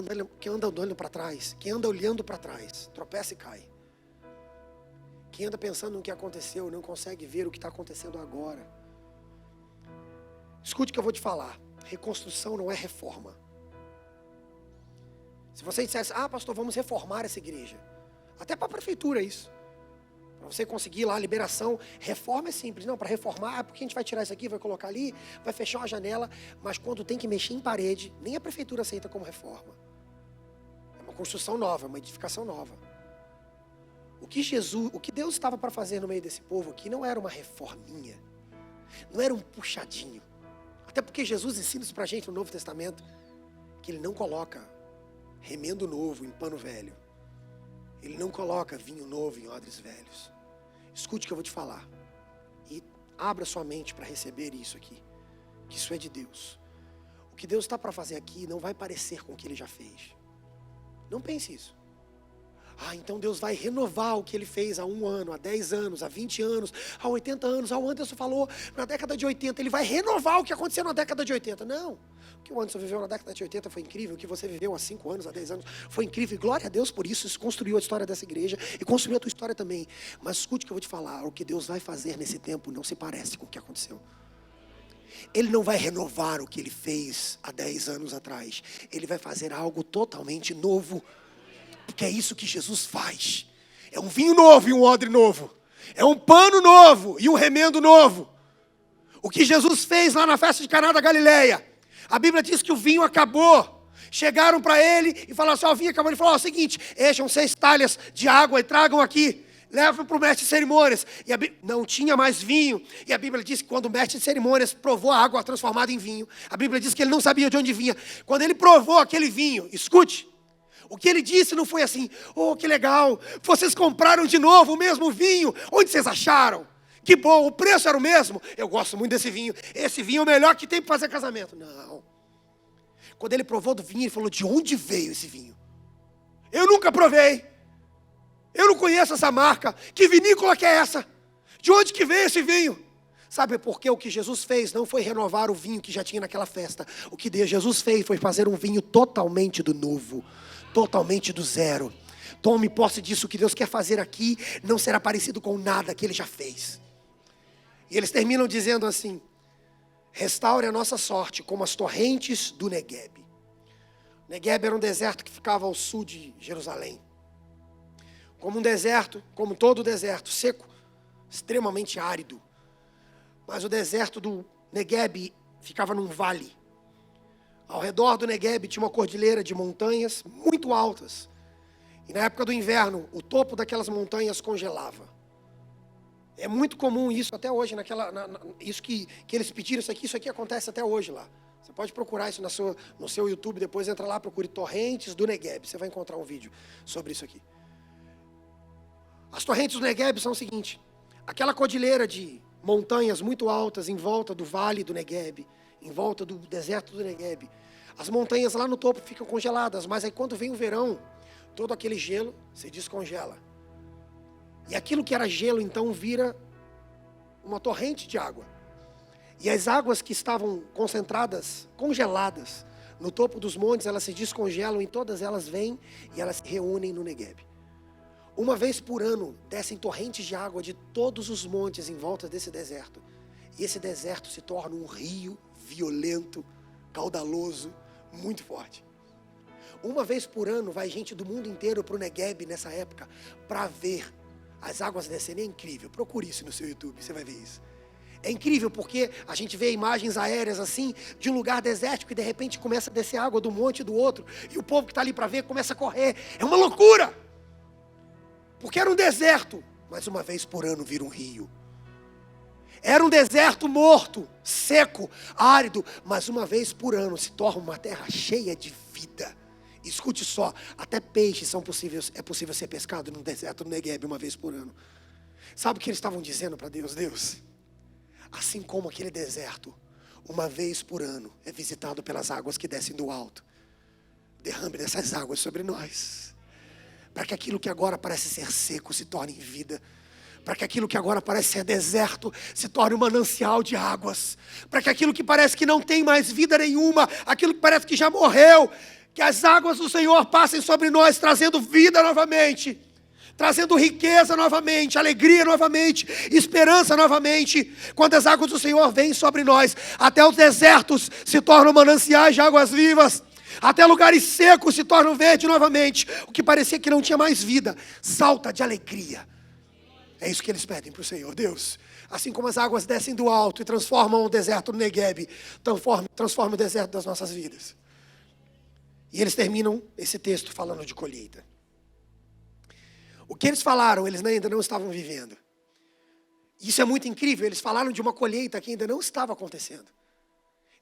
olhando para trás, quem anda olhando para trás, tropeça e cai. Quem anda pensando no que aconteceu não consegue ver o que está acontecendo agora. Escute o que eu vou te falar. Reconstrução não é reforma. Se você dissesse, pastor, vamos reformar essa igreja. Até para a prefeitura isso. Para você conseguir lá a liberação, reforma é simples. Não, para reformar, porque a gente vai tirar isso aqui, vai colocar ali, vai fechar uma janela. Mas quando tem que mexer em parede, nem a prefeitura aceita como reforma. É uma construção nova, uma edificação nova. O que Deus estava para fazer no meio desse povo aqui não era uma reforminha, não era um puxadinho. Até porque Jesus ensina isso para a gente no Novo Testamento, que Ele não coloca remendo novo em pano velho. Ele não coloca vinho novo em odres velhos. Escute o que eu vou te falar. E abra sua mente para receber isso aqui, que isso é de Deus. O que Deus está para fazer aqui não vai parecer com o que Ele já fez. Não pense isso. Então Deus vai renovar o que Ele fez há 1 ano, há 10 anos, há 20 anos, há 80 anos. O Anderson falou na década de 80, Ele vai renovar o que aconteceu na década de 80. Não, o que o Anderson viveu na década de 80 foi incrível, o que você viveu há 5 anos, há 10 anos foi incrível. E glória a Deus por isso, isso construiu a história dessa igreja e construiu a tua história também. Mas escute o que eu vou te falar, o que Deus vai fazer nesse tempo não se parece com o que aconteceu. Ele não vai renovar o que Ele fez há 10 anos atrás. Ele vai fazer algo totalmente novo. Porque é isso que Jesus faz. É um vinho novo e um odre novo. É um pano novo e um remendo novo. O que Jesus fez lá na festa de Caná da Galileia. A Bíblia diz que o vinho acabou. Chegaram para ele e falaram assim, o vinho acabou. Ele falou, o seguinte, encham 6 talhas de água e tragam aqui. Levam para o mestre de cerimônias. E não tinha mais vinho. E a Bíblia diz que quando o mestre de cerimônias provou a água transformada em vinho, a Bíblia diz que ele não sabia de onde vinha. Quando ele provou aquele vinho, escute, o que ele disse não foi assim, oh, que legal, vocês compraram de novo o mesmo vinho, onde vocês acharam? Que bom, o preço era o mesmo. Eu gosto muito desse vinho. Esse vinho é o melhor que tem para fazer casamento. Não. Quando ele provou do vinho, ele falou, de onde veio esse vinho? Eu nunca provei. Eu não conheço essa marca. Que vinícola que é essa? De onde que veio esse vinho? Sabe por quê? O que Jesus fez não foi renovar o vinho que já tinha naquela festa. O que Jesus fez foi fazer um vinho totalmente do novo. Totalmente do zero. Tome posse disso. O que Deus quer fazer aqui não será parecido com nada que Ele já fez. E eles terminam dizendo assim, restaure a nossa sorte como as torrentes do Negueb. Negueb era um deserto que ficava ao sul de Jerusalém. Como um deserto, como todo deserto, seco, extremamente árido. Mas o deserto do Negueb ficava num vale. Ao redor do Negueb tinha uma cordilheira de montanhas muito altas. E na época do inverno, o topo daquelas montanhas congelava. É muito comum isso até hoje, isso que eles pediram, isso aqui acontece até hoje lá. Você pode procurar isso no seu YouTube, depois entra lá, procure Torrentes do Negueb. Você vai encontrar um vídeo sobre isso aqui. As torrentes do Negueb são o seguinte, aquela cordilheira de montanhas muito altas em volta do vale do Negueb, em volta do deserto do Negueb. As montanhas lá no topo ficam congeladas, mas aí quando vem o verão, todo aquele gelo se descongela. E aquilo que era gelo, então, vira uma torrente de água. E as águas que estavam concentradas, congeladas, no topo dos montes, elas se descongelam e todas elas vêm e elas se reúnem no Negueb. Uma vez por ano, descem torrentes de água de todos os montes em volta desse deserto. E esse deserto se torna um rio violento, caudaloso, muito forte. Uma vez por ano, vai gente do mundo inteiro para o Negueb nessa época, para ver as águas descerem. É incrível, procure isso no seu YouTube, você vai ver isso. É incrível porque a gente vê imagens aéreas assim, de um lugar desértico e de repente começa a descer água do monte do outro, e o povo que está ali para ver começa a correr. É uma loucura! Porque era um deserto, mas uma vez por ano vira um rio. Era um deserto morto, seco, árido, mas uma vez por ano se torna uma terra cheia de vida. Escute só, até peixes é possível ser pescado no deserto do Negueb uma vez por ano. Sabe o que eles estavam dizendo para Deus? Deus, assim como aquele deserto, uma vez por ano é visitado pelas águas que descem do alto, derrame dessas águas sobre nós, para que aquilo que agora parece ser seco se torne vida, para que aquilo que agora parece ser deserto se torne um manancial de águas, para que aquilo que parece que não tem mais vida nenhuma, aquilo que parece que já morreu, que as águas do Senhor passem sobre nós, trazendo vida novamente, trazendo riqueza novamente, alegria novamente, esperança novamente. Quando as águas do Senhor vêm sobre nós, até os desertos se tornam mananciais de águas vivas, até lugares secos se tornam verdes novamente. O que parecia que não tinha mais vida, salta de alegria. É isso que eles pedem para o Senhor. Deus, assim como as águas descem do alto e transformam o deserto no Negueb, transforma o deserto das nossas vidas. E eles terminam esse texto falando de colheita. O que eles falaram, eles ainda não estavam vivendo. Isso é muito incrível, eles falaram de uma colheita que ainda não estava acontecendo.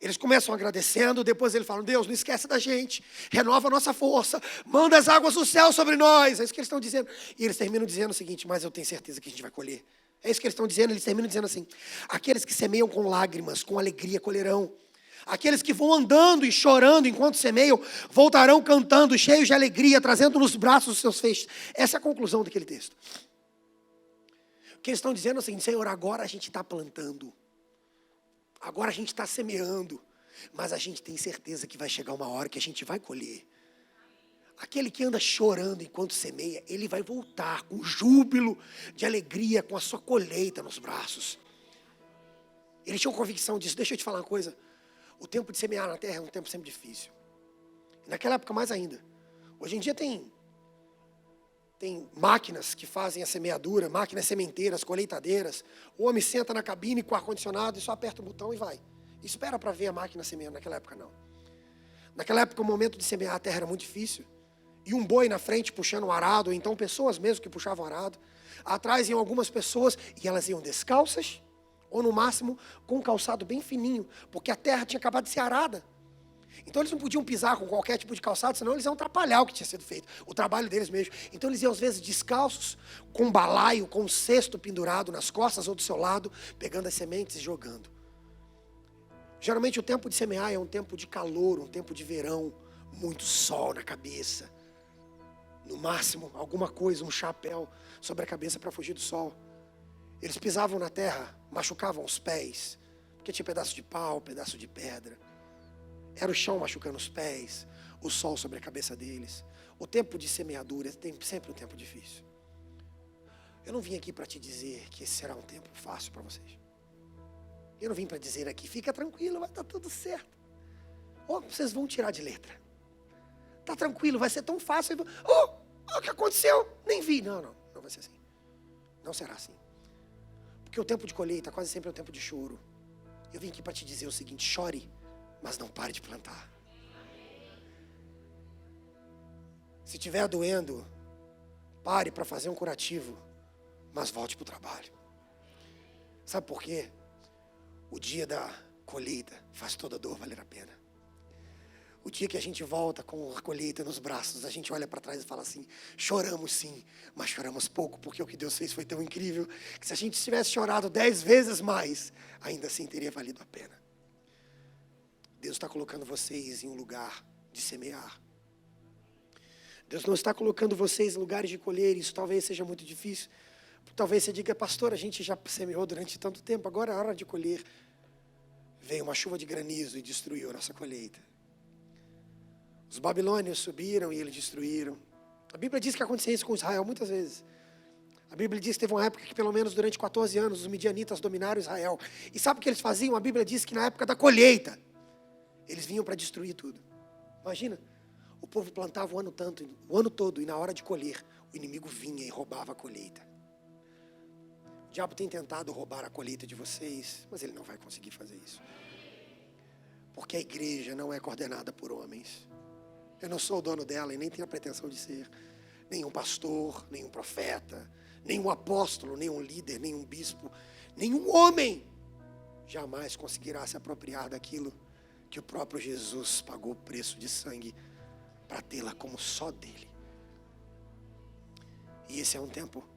Eles começam agradecendo, depois eles falam, Deus, não esquece da gente, renova a nossa força, manda as águas do céu sobre nós. É isso que eles estão dizendo. E eles terminam dizendo o seguinte, mas eu tenho certeza que a gente vai colher. É isso que eles estão dizendo, eles terminam dizendo assim, aqueles que semeiam com lágrimas, com alegria colherão. Aqueles que vão andando e chorando enquanto semeiam, voltarão cantando, cheios de alegria, trazendo nos braços os seus feixes. Essa é a conclusão daquele texto. O que eles estão dizendo é o seguinte, Senhor, agora a gente está plantando. Agora a gente está semeando. Mas a gente tem certeza que vai chegar uma hora que a gente vai colher. Aquele que anda chorando enquanto semeia, ele vai voltar com júbilo de alegria, com a sua colheita nos braços. Eles tinham convicção disso. Deixa eu te falar uma coisa. O tempo de semear na terra é um tempo sempre difícil. Naquela época mais ainda. Hoje em dia tem Tem máquinas que fazem a semeadura, máquinas sementeiras, colheitadeiras. O homem senta na cabine com ar-condicionado e só aperta o botão e vai. Espera para ver a máquina semeando. Naquela época, não. Naquela época, o momento de semear a terra era muito difícil. E um boi na frente puxando o arado, ou então pessoas mesmo que puxavam o arado. Atrás iam algumas pessoas e elas iam descalças, ou no máximo com um calçado bem fininho, porque a terra tinha acabado de ser arada. Então eles não podiam pisar com qualquer tipo de calçado, senão eles iam atrapalhar o que tinha sido feito, o trabalho deles mesmo. Então eles iam às vezes descalços, com um balaio, com um cesto pendurado nas costas ou do seu lado, pegando as sementes e jogando. Geralmente o tempo de semear é um tempo de calor, um tempo de verão, muito sol na cabeça. No máximo, alguma coisa, um chapéu sobre a cabeça para fugir do sol. Eles pisavam na terra, machucavam os pés, porque tinha pedaço de pau, pedaço de pedra. Era o chão machucando os pés, o sol sobre a cabeça deles. O tempo de semeadura tem sempre um tempo difícil. Eu não vim aqui para te dizer que esse será um tempo fácil para vocês. Eu não vim para dizer aqui, fica tranquilo, vai estar tudo certo. Ou vocês vão tirar de letra. Tá tranquilo, vai ser tão fácil. O que aconteceu? Nem vi. Não vai ser assim. Não será assim. Porque o tempo de colheita quase sempre é um tempo de choro. Eu vim aqui para te dizer o seguinte: chore, mas não pare de plantar. Se estiver doendo, pare para fazer um curativo, mas volte para o trabalho. Sabe por quê? O dia da colheita faz toda a dor valer a pena. O dia que a gente volta com a colheita nos braços, a gente olha para trás e fala assim: choramos sim, mas choramos pouco, porque o que Deus fez foi tão incrível, que se a gente tivesse chorado 10 vezes mais, ainda assim teria valido a pena. Deus está colocando vocês em um lugar de semear. Deus não está colocando vocês em lugares de colher. Isso talvez seja muito difícil. Talvez você diga: pastor, a gente já semeou durante tanto tempo, agora é a hora de colher. Veio uma chuva de granizo e destruiu a nossa colheita. Os babilônios subiram e eles destruíram. A Bíblia diz que aconteceu isso com Israel muitas vezes. A Bíblia diz que teve uma época que pelo menos durante 14 anos os midianitas dominaram Israel. E sabe o que eles faziam? A Bíblia diz que na época da colheita, eles vinham para destruir tudo. Imagina, o povo plantava o ano todo, e na hora de colher, o inimigo vinha e roubava a colheita. O diabo tem tentado roubar a colheita de vocês, mas ele não vai conseguir fazer isso. Porque a igreja não é coordenada por homens. Eu não sou o dono dela e nem tenho a pretensão de ser. Nenhum pastor, nenhum profeta, nenhum apóstolo, nenhum líder, nenhum bispo, nenhum homem jamais conseguirá se apropriar daquilo que o próprio Jesus pagou o preço de sangue para tê-la como só dele. E esse é um tempo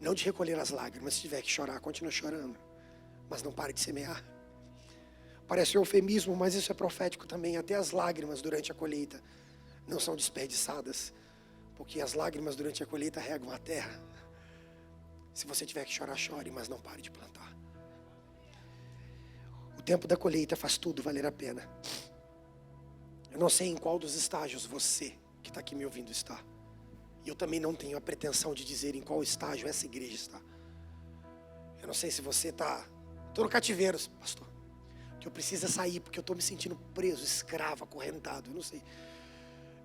não de recolher as lágrimas. Se tiver que chorar, continua chorando, mas não pare de semear. Parece um eufemismo, mas isso é profético também. Até as lágrimas durante a colheita não são desperdiçadas, porque as lágrimas durante a colheita regam a terra. Se você tiver que chorar, chore, mas não pare de plantar. O tempo da colheita faz tudo valer a pena. Eu não sei em qual dos estágios você que está aqui me ouvindo está. E eu também não tenho a pretensão de dizer em qual estágio essa igreja está. Eu não sei se você está... Estou no cativeiro, pastor. Que eu preciso sair porque eu estou me sentindo preso, escravo, acorrentado. Eu não sei.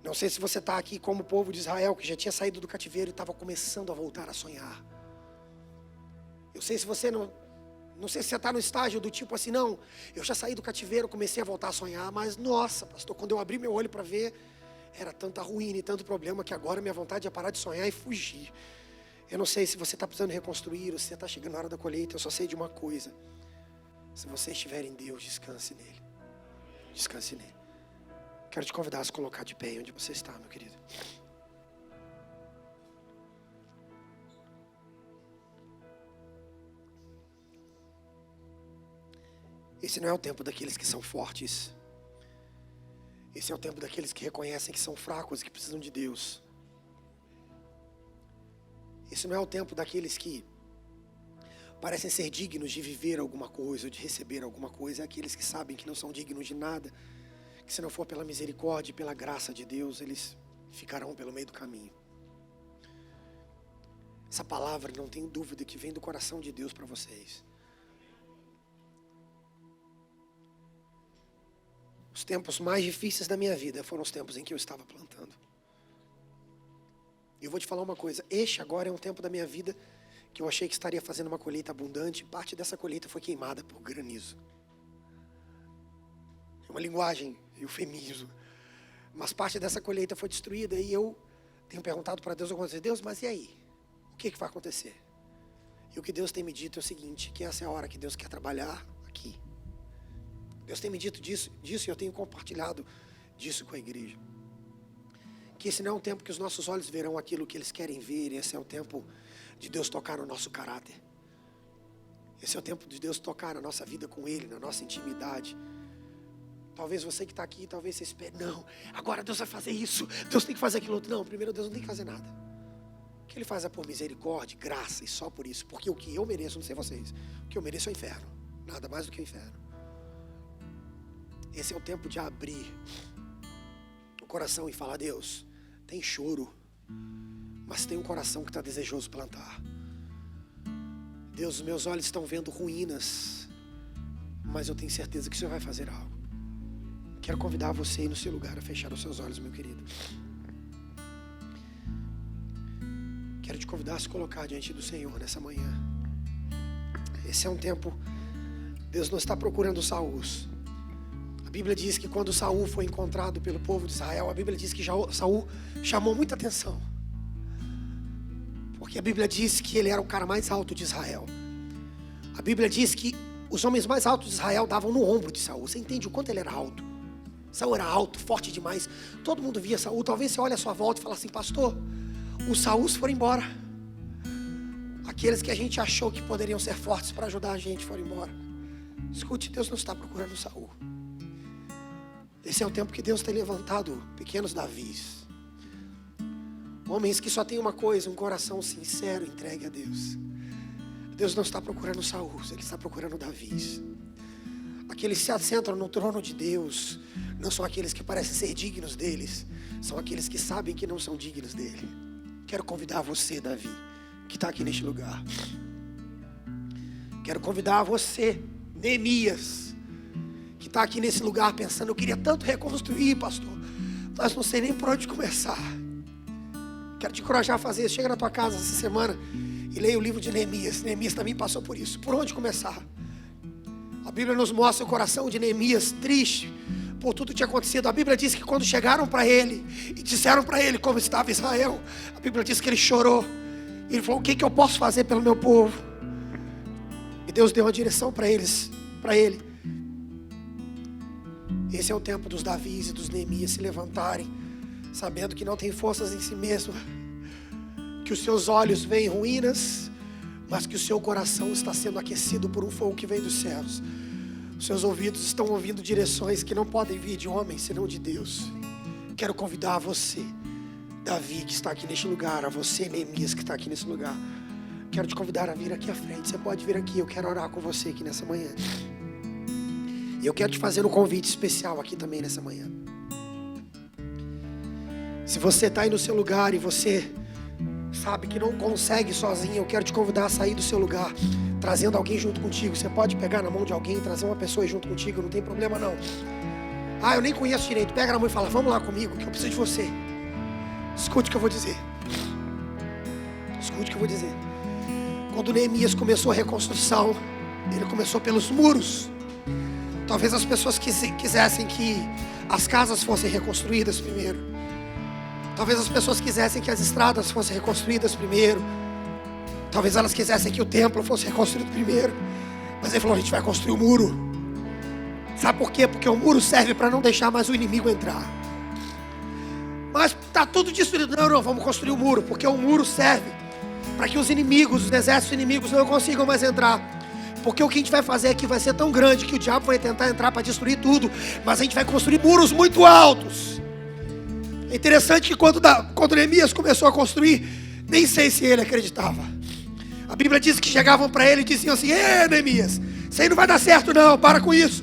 Não sei se você está aqui como o povo de Israel, que já tinha saído do cativeiro e estava começando a voltar a sonhar. Eu sei se você não sei se você está no estágio do tipo assim: não, eu já saí do cativeiro, comecei a voltar a sonhar, mas nossa, pastor, quando eu abri meu olho para ver, era tanta ruína e tanto problema que agora minha vontade é parar de sonhar e fugir. Eu não sei se você está precisando reconstruir ou se você está chegando na hora da colheita. Eu só sei de uma coisa: se você estiver em Deus, descanse nele. Descanse nele. Quero te convidar a se colocar de pé onde você está, meu querido. Esse não é o tempo daqueles que são fortes. Esse é o tempo daqueles que reconhecem que são fracos e que precisam de Deus. Esse não é o tempo daqueles que parecem ser dignos de viver alguma coisa ou de receber alguma coisa. É aqueles que sabem que não são dignos de nada, que se não for pela misericórdia e pela graça de Deus, eles ficarão pelo meio do caminho. Essa palavra, não tenho dúvida, que vem do coração de Deus para vocês. Os tempos mais difíceis da minha vida foram os tempos em que eu estava plantando. eu vou te falar uma coisa. Este agora é um tempo da minha vida que eu achei que estaria fazendo uma colheita abundante. Parte dessa colheita foi queimada por granizo. É uma linguagem eufemismo. Mas parte dessa colheita foi destruída e eu tenho perguntado para Deus algumas vezes: Deus, mas e aí? O que vai acontecer? E o que Deus tem me dito é o seguinte, que essa é a hora que Deus quer trabalhar aqui. Deus tem me dito disso e eu tenho compartilhado disso com a igreja. Que esse não é um tempo que os nossos olhos verão aquilo que eles querem ver. Esse é um tempo de Deus tocar no nosso caráter. Esse é o tempo de Deus tocar na nossa vida com Ele, na nossa intimidade. Talvez você que está aqui, talvez você espere: não, agora Deus vai fazer isso, Deus tem que fazer aquilo outro. Não, primeiro Deus não tem que fazer nada. O que Ele faz é por misericórdia, graça e só por isso. Porque o que eu mereço, não sei vocês, o que eu mereço é o inferno. Nada mais do que o inferno. Esse é o tempo de abrir o coração e falar: Deus, tem choro, mas tem um coração que está desejoso plantar. Deus, os meus olhos estão vendo ruínas, mas eu tenho certeza que o Senhor vai fazer algo. Quero convidar você aí no seu lugar a fechar os seus olhos, meu querido. Quero te convidar a se colocar diante do Senhor nessa manhã. Esse é um tempo, Deus não está procurando Saúl. A Bíblia diz que quando Saúl foi encontrado pelo povo de Israel, a Bíblia diz que Saúl chamou muita atenção. Porque a Bíblia diz que ele era o cara mais alto de Israel. A Bíblia diz que os homens mais altos de Israel davam no ombro de Saúl. Você entende o quanto ele era alto? Saúl era alto, forte demais. Todo mundo via Saúl. Talvez você olhe à sua volta e fale assim: pastor, os Saúls foram embora. Aqueles que a gente achou que poderiam ser fortes para ajudar a gente foram embora. Escute, Deus não está procurando Saúl. Esse é o tempo que Deus tem levantado pequenos Davis. Homens que só têm uma coisa: um coração sincero entregue a Deus. Deus não está procurando Saúl, Ele está procurando Davis. Aqueles que se assentam no trono de Deus não são aqueles que parecem ser dignos deles, são aqueles que sabem que não são dignos dele. Quero convidar você, Davi, que está aqui neste lugar. Quero convidar você, Neemias, que está aqui nesse lugar pensando: eu queria tanto reconstruir, pastor, mas não sei nem por onde começar. Quero te encorajar a fazer isso. Chega na tua casa essa semana e leia o livro de Neemias. Neemias também passou por isso. Por onde começar? A Bíblia nos mostra o coração de Neemias triste por tudo que tinha acontecido. A Bíblia diz que quando chegaram para ele e disseram para ele como estava Israel, a Bíblia diz que ele chorou. E ele falou: o que eu posso fazer pelo meu povo? E Deus deu uma direção para eles, para ele. Esse é o tempo dos Davis e dos Neemias se levantarem, sabendo que não tem forças em si mesmo, que os seus olhos veem ruínas, mas que o seu coração está sendo aquecido por um fogo que vem dos céus. Os seus ouvidos estão ouvindo direções que não podem vir de homem, senão de Deus. Quero convidar você, Davi, que está aqui neste lugar, a você, Neemias, que está aqui nesse lugar. Quero te convidar a vir aqui à frente. Você pode vir aqui, eu quero orar com você aqui nessa manhã. E eu quero te fazer um convite especial aqui também nessa manhã. Se você está aí no seu lugar e você sabe que não consegue sozinho, eu quero te convidar a sair do seu lugar, trazendo alguém junto contigo. Você pode pegar na mão de alguém, trazer uma pessoa junto contigo, não tem problema não. Eu nem conheço direito. Pega na mão e fala: vamos lá comigo, que eu preciso de você. Escute o que eu vou dizer. Escute o que eu vou dizer. Quando Neemias começou a reconstrução, ele começou pelos muros. Talvez as pessoas quisessem que as casas fossem reconstruídas primeiro. Talvez as pessoas quisessem que as estradas fossem reconstruídas primeiro. Talvez elas quisessem que o templo fosse reconstruído primeiro. Mas ele falou: a gente vai construir o muro. Sabe por quê? Porque o muro serve para não deixar mais o inimigo entrar. Mas está tudo destruído. Não, vamos construir o muro. Porque o muro serve para que os inimigos, os exércitos inimigos não consigam mais entrar. Porque o que a gente vai fazer aqui vai ser tão grande que o diabo vai tentar entrar para destruir tudo. Mas a gente vai construir muros muito altos. É interessante que quando Neemias começou a construir, nem sei se ele acreditava. A Bíblia diz que chegavam para ele e diziam assim: Neemias, isso aí não vai dar certo não, para com isso.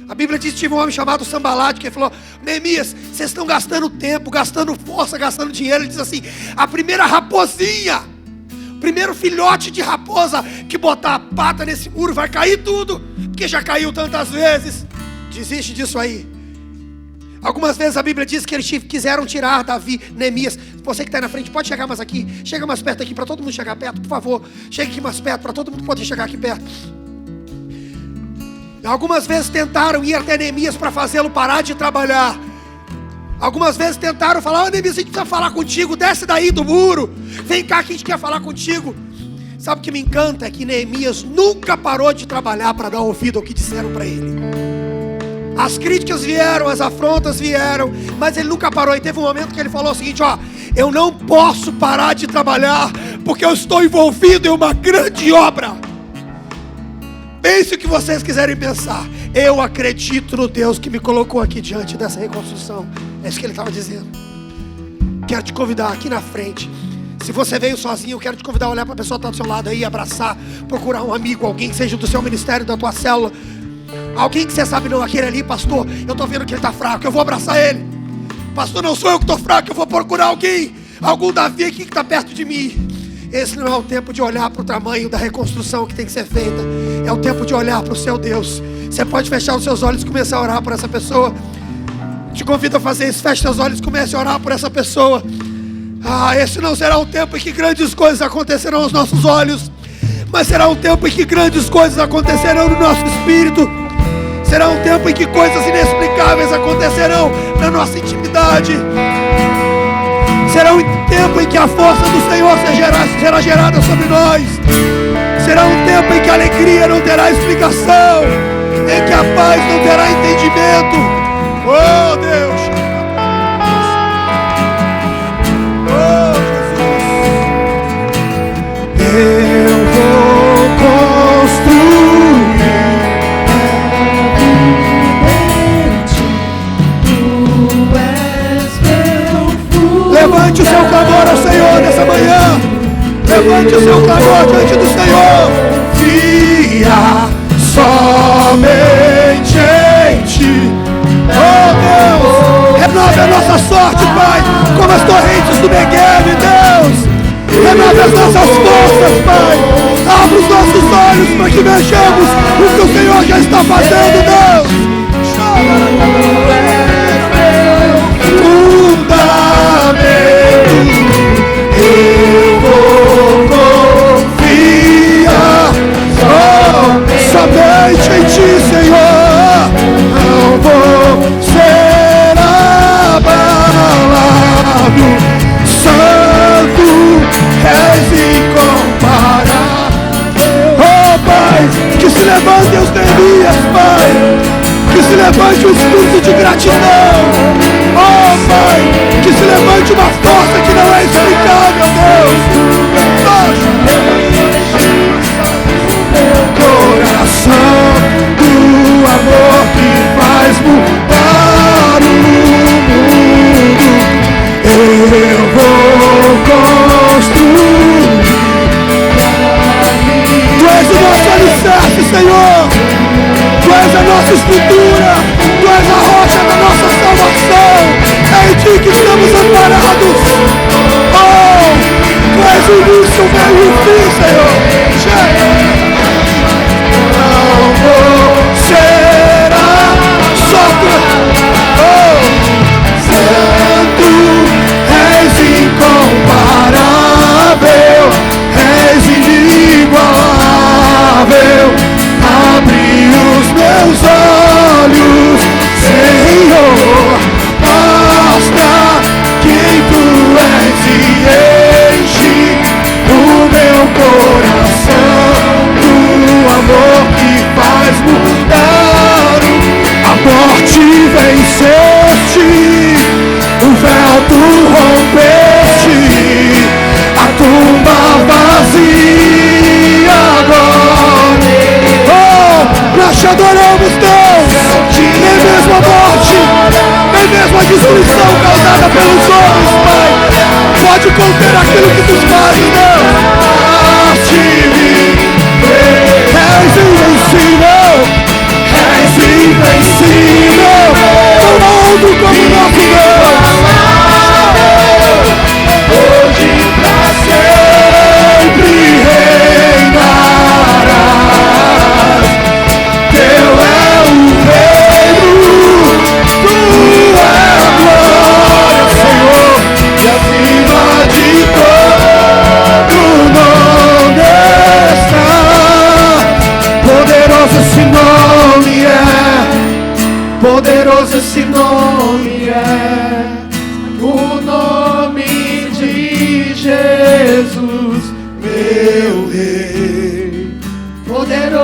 A Bíblia diz que tinha um homem chamado Sambalate, que falou: Neemias, vocês estão gastando tempo, gastando força, gastando dinheiro. Ele diz assim: a primeira raposinha, o primeiro filhote de raposa que botar a pata nesse muro vai cair tudo, porque já caiu tantas vezes. Desiste disso aí. Algumas vezes a Bíblia diz que eles quiseram tirar Davi, Neemias. Você que está na frente, pode chegar mais aqui. Chega mais perto aqui, para todo mundo chegar perto, por favor. Chegue aqui mais perto, para todo mundo poder chegar aqui perto. Algumas vezes tentaram ir até Neemias para fazê-lo parar de trabalhar. Algumas vezes tentaram falar: Neemias, a gente precisa falar contigo, desce daí do muro. Vem cá que a gente quer falar contigo. Sabe o que me encanta? É que Neemias nunca parou de trabalhar para dar ouvido ao que disseram para ele. As críticas vieram, as afrontas vieram, mas ele nunca parou. E teve um momento que ele falou o seguinte: eu não posso parar de trabalhar, porque eu estou envolvido em uma grande obra. Pense o que vocês quiserem pensar. Eu acredito no Deus que me colocou aqui diante dessa reconstrução. É isso que ele estava dizendo. Quero te convidar aqui na frente. Se você veio sozinho, eu quero te convidar a olhar para a pessoa que está do seu lado aí, abraçar, procurar um amigo, alguém que seja do seu ministério, da tua célula. Alguém que você sabe, não, aquele ali, pastor, eu estou vendo que ele está fraco, eu vou abraçar ele. Pastor, não sou eu que estou fraco, eu vou procurar alguém, algum Davi aqui que está perto de mim. Esse não é o tempo de olhar para o tamanho da reconstrução que tem que ser feita. É o tempo de olhar para o seu Deus. Você pode fechar os seus olhos e começar a orar por essa pessoa. Te convido a fazer isso, feche seus olhos e comece a orar por essa pessoa. Esse não será um tempo em que grandes coisas acontecerão aos nossos olhos, mas será um tempo em que grandes coisas acontecerão no nosso espírito. Será um tempo em que coisas inexplicáveis acontecerão na nossa intimidade. Será um tempo em que a força do Senhor será gerada sobre nós. Será um tempo em que a alegria não terá explicação, em que a paz não terá entendimento. Oh Deus! Oh Jesus! Eu vou construir. Levante o seu clamor ao Senhor nessa manhã. Levante o seu clamor diante do Senhor. Confia somente em Ti. Oh Deus, renove a nossa sorte, Pai, como as torrentes do Neguev, Deus. Renove as nossas forças, Pai. Abra os nossos olhos para que vejamos o que o Senhor já está fazendo, Deus. Eu vou confiar somente em Ti, Senhor. Não vou ser abalado. Santo és incomparável. Oh Pai, que se levante os Neemias, Pai. Que se levante o espírito de gratidão. Oh Pai, que se levante uma força que não é explicável, Deus. Coração do amor que faz mudar o mundo. Eu vou construir. Tu és o nosso alicerce, Senhor. Tu és a nossa estrutura. Tu és a rocha da nossa salvação. É em Ti que estamos amparados. Oh, Tu és o início, o meio e o fim, Senhor. Não vou ser oh, Santo, és incomparável, és inigualável. Abre os meus olhos, Senhor. Mostra quem Tu és e enche o meu coração do amor que faz mudar. A morte venceste, o véu Tu rompeste, a tumba vazia agora. Oh, nós Te adoramos, Deus. Nem mesmo a morte, nem mesmo a destruição causada pelos homens, Pai, pode conter aquilo que Tu fazes, Deus. És invencível, és invencível. Não há outro como nosso Deus. Hoje pra sempre reinarás. Teu é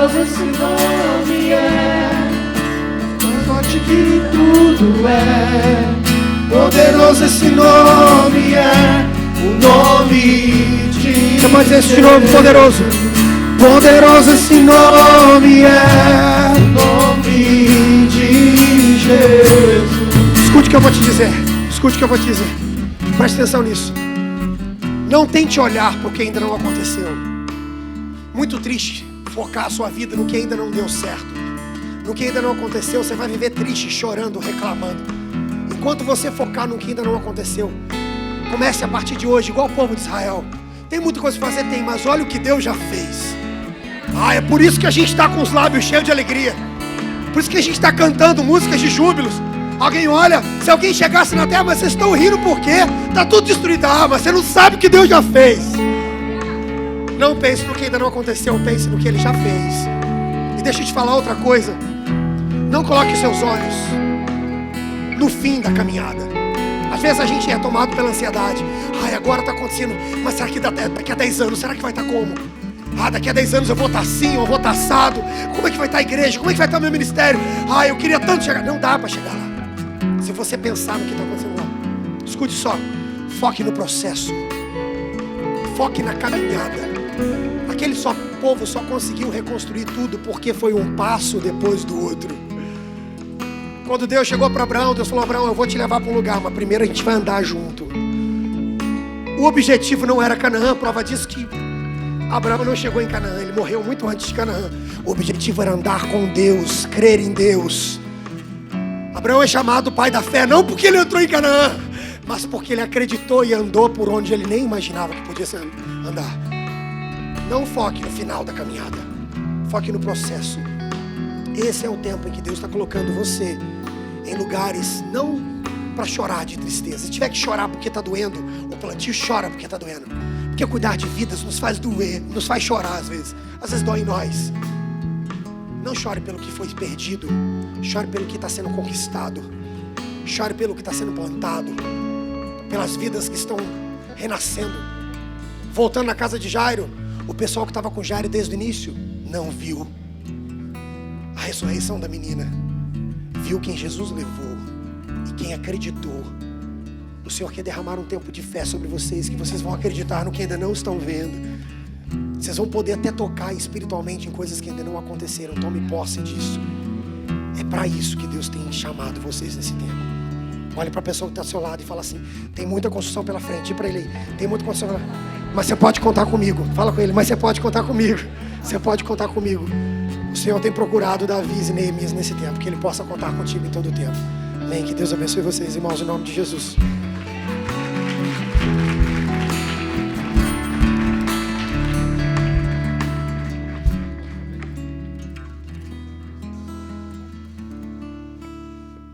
Poderoso esse nome é, mais forte que tudo é. Poderoso esse nome é, o nome de... Você pode dizer isso de novo, poderoso. Poderoso esse nome é, o nome de Jesus. Escute o que eu vou te dizer. Escute o que eu vou te dizer. Preste atenção nisso. Não tente olhar para o que ainda não aconteceu. Muito triste focar a sua vida no que ainda não deu certo. No que ainda não aconteceu, você vai viver triste, chorando, reclamando. Enquanto você focar no que ainda não aconteceu, comece a partir de hoje, igual o povo de Israel. Tem muita coisa para fazer? Tem, mas olha o que Deus já fez. É por isso que a gente está com os lábios cheios de alegria. Por isso que a gente está cantando músicas de júbilos. Alguém olha, se alguém chegasse na terra, mas vocês estão rindo por quê? Está tudo destruído. Mas você não sabe o que Deus já fez. Não pense no que ainda não aconteceu, pense no que Ele já fez. E deixa eu te falar outra coisa. Não coloque seus olhos no fim da caminhada. Às vezes a gente é tomado pela ansiedade. Agora está acontecendo, mas será que daqui a 10 anos, será que vai estar como? Daqui a 10 anos eu vou estar assim, eu vou estar assado. Como é que vai estar a igreja? Como é que vai estar o meu ministério? Eu queria tanto chegar. Não dá para chegar lá. Se você pensar no que está acontecendo lá. Escute só. Foque no processo. Foque na caminhada. Aquele povo só conseguiu reconstruir tudo porque foi um passo depois do outro. Quando Deus chegou para Abraão, Deus falou: Abraão, eu vou te levar para um lugar, mas primeiro a gente vai andar junto. O objetivo não era Canaã, prova disso que Abraão não chegou em Canaã, ele morreu muito antes de Canaã. O objetivo era andar com Deus, crer em Deus. Abraão é chamado pai da fé, não porque ele entrou em Canaã, mas porque ele acreditou e andou por onde ele nem imaginava que podia andar. Não foque no final da caminhada, foque no processo. Esse é o tempo em que Deus está colocando você em lugares não para chorar de tristeza. Se tiver que chorar porque está doendo, o plantio chora porque está doendo. Porque cuidar de vidas nos faz doer, nos faz chorar às vezes dói em nós. Não chore pelo que foi perdido, chore pelo que está sendo conquistado, chore pelo que está sendo plantado, pelas vidas que estão renascendo. Voltando na casa de Jairo, o pessoal que estava com Jairo desde o início não viu a ressurreição da menina, viu quem Jesus levou e quem acreditou. O Senhor quer derramar um tempo de fé sobre vocês, que vocês vão acreditar no que ainda não estão vendo. Vocês vão poder até tocar espiritualmente em coisas que ainda não aconteceram. Tome posse disso. É para isso que Deus tem chamado vocês nesse tempo. Olhe para a pessoa que está ao seu lado e fala assim: tem muita construção pela frente. Diga para ele: tem muita construção pela frente, mas você pode contar comigo. Fala com ele: mas você pode contar comigo. Você pode contar comigo. O Senhor tem procurado Davi e Neemias nesse tempo, que Ele possa contar contigo em todo o tempo. Amém. Que Deus abençoe vocês, irmãos, em nome de Jesus.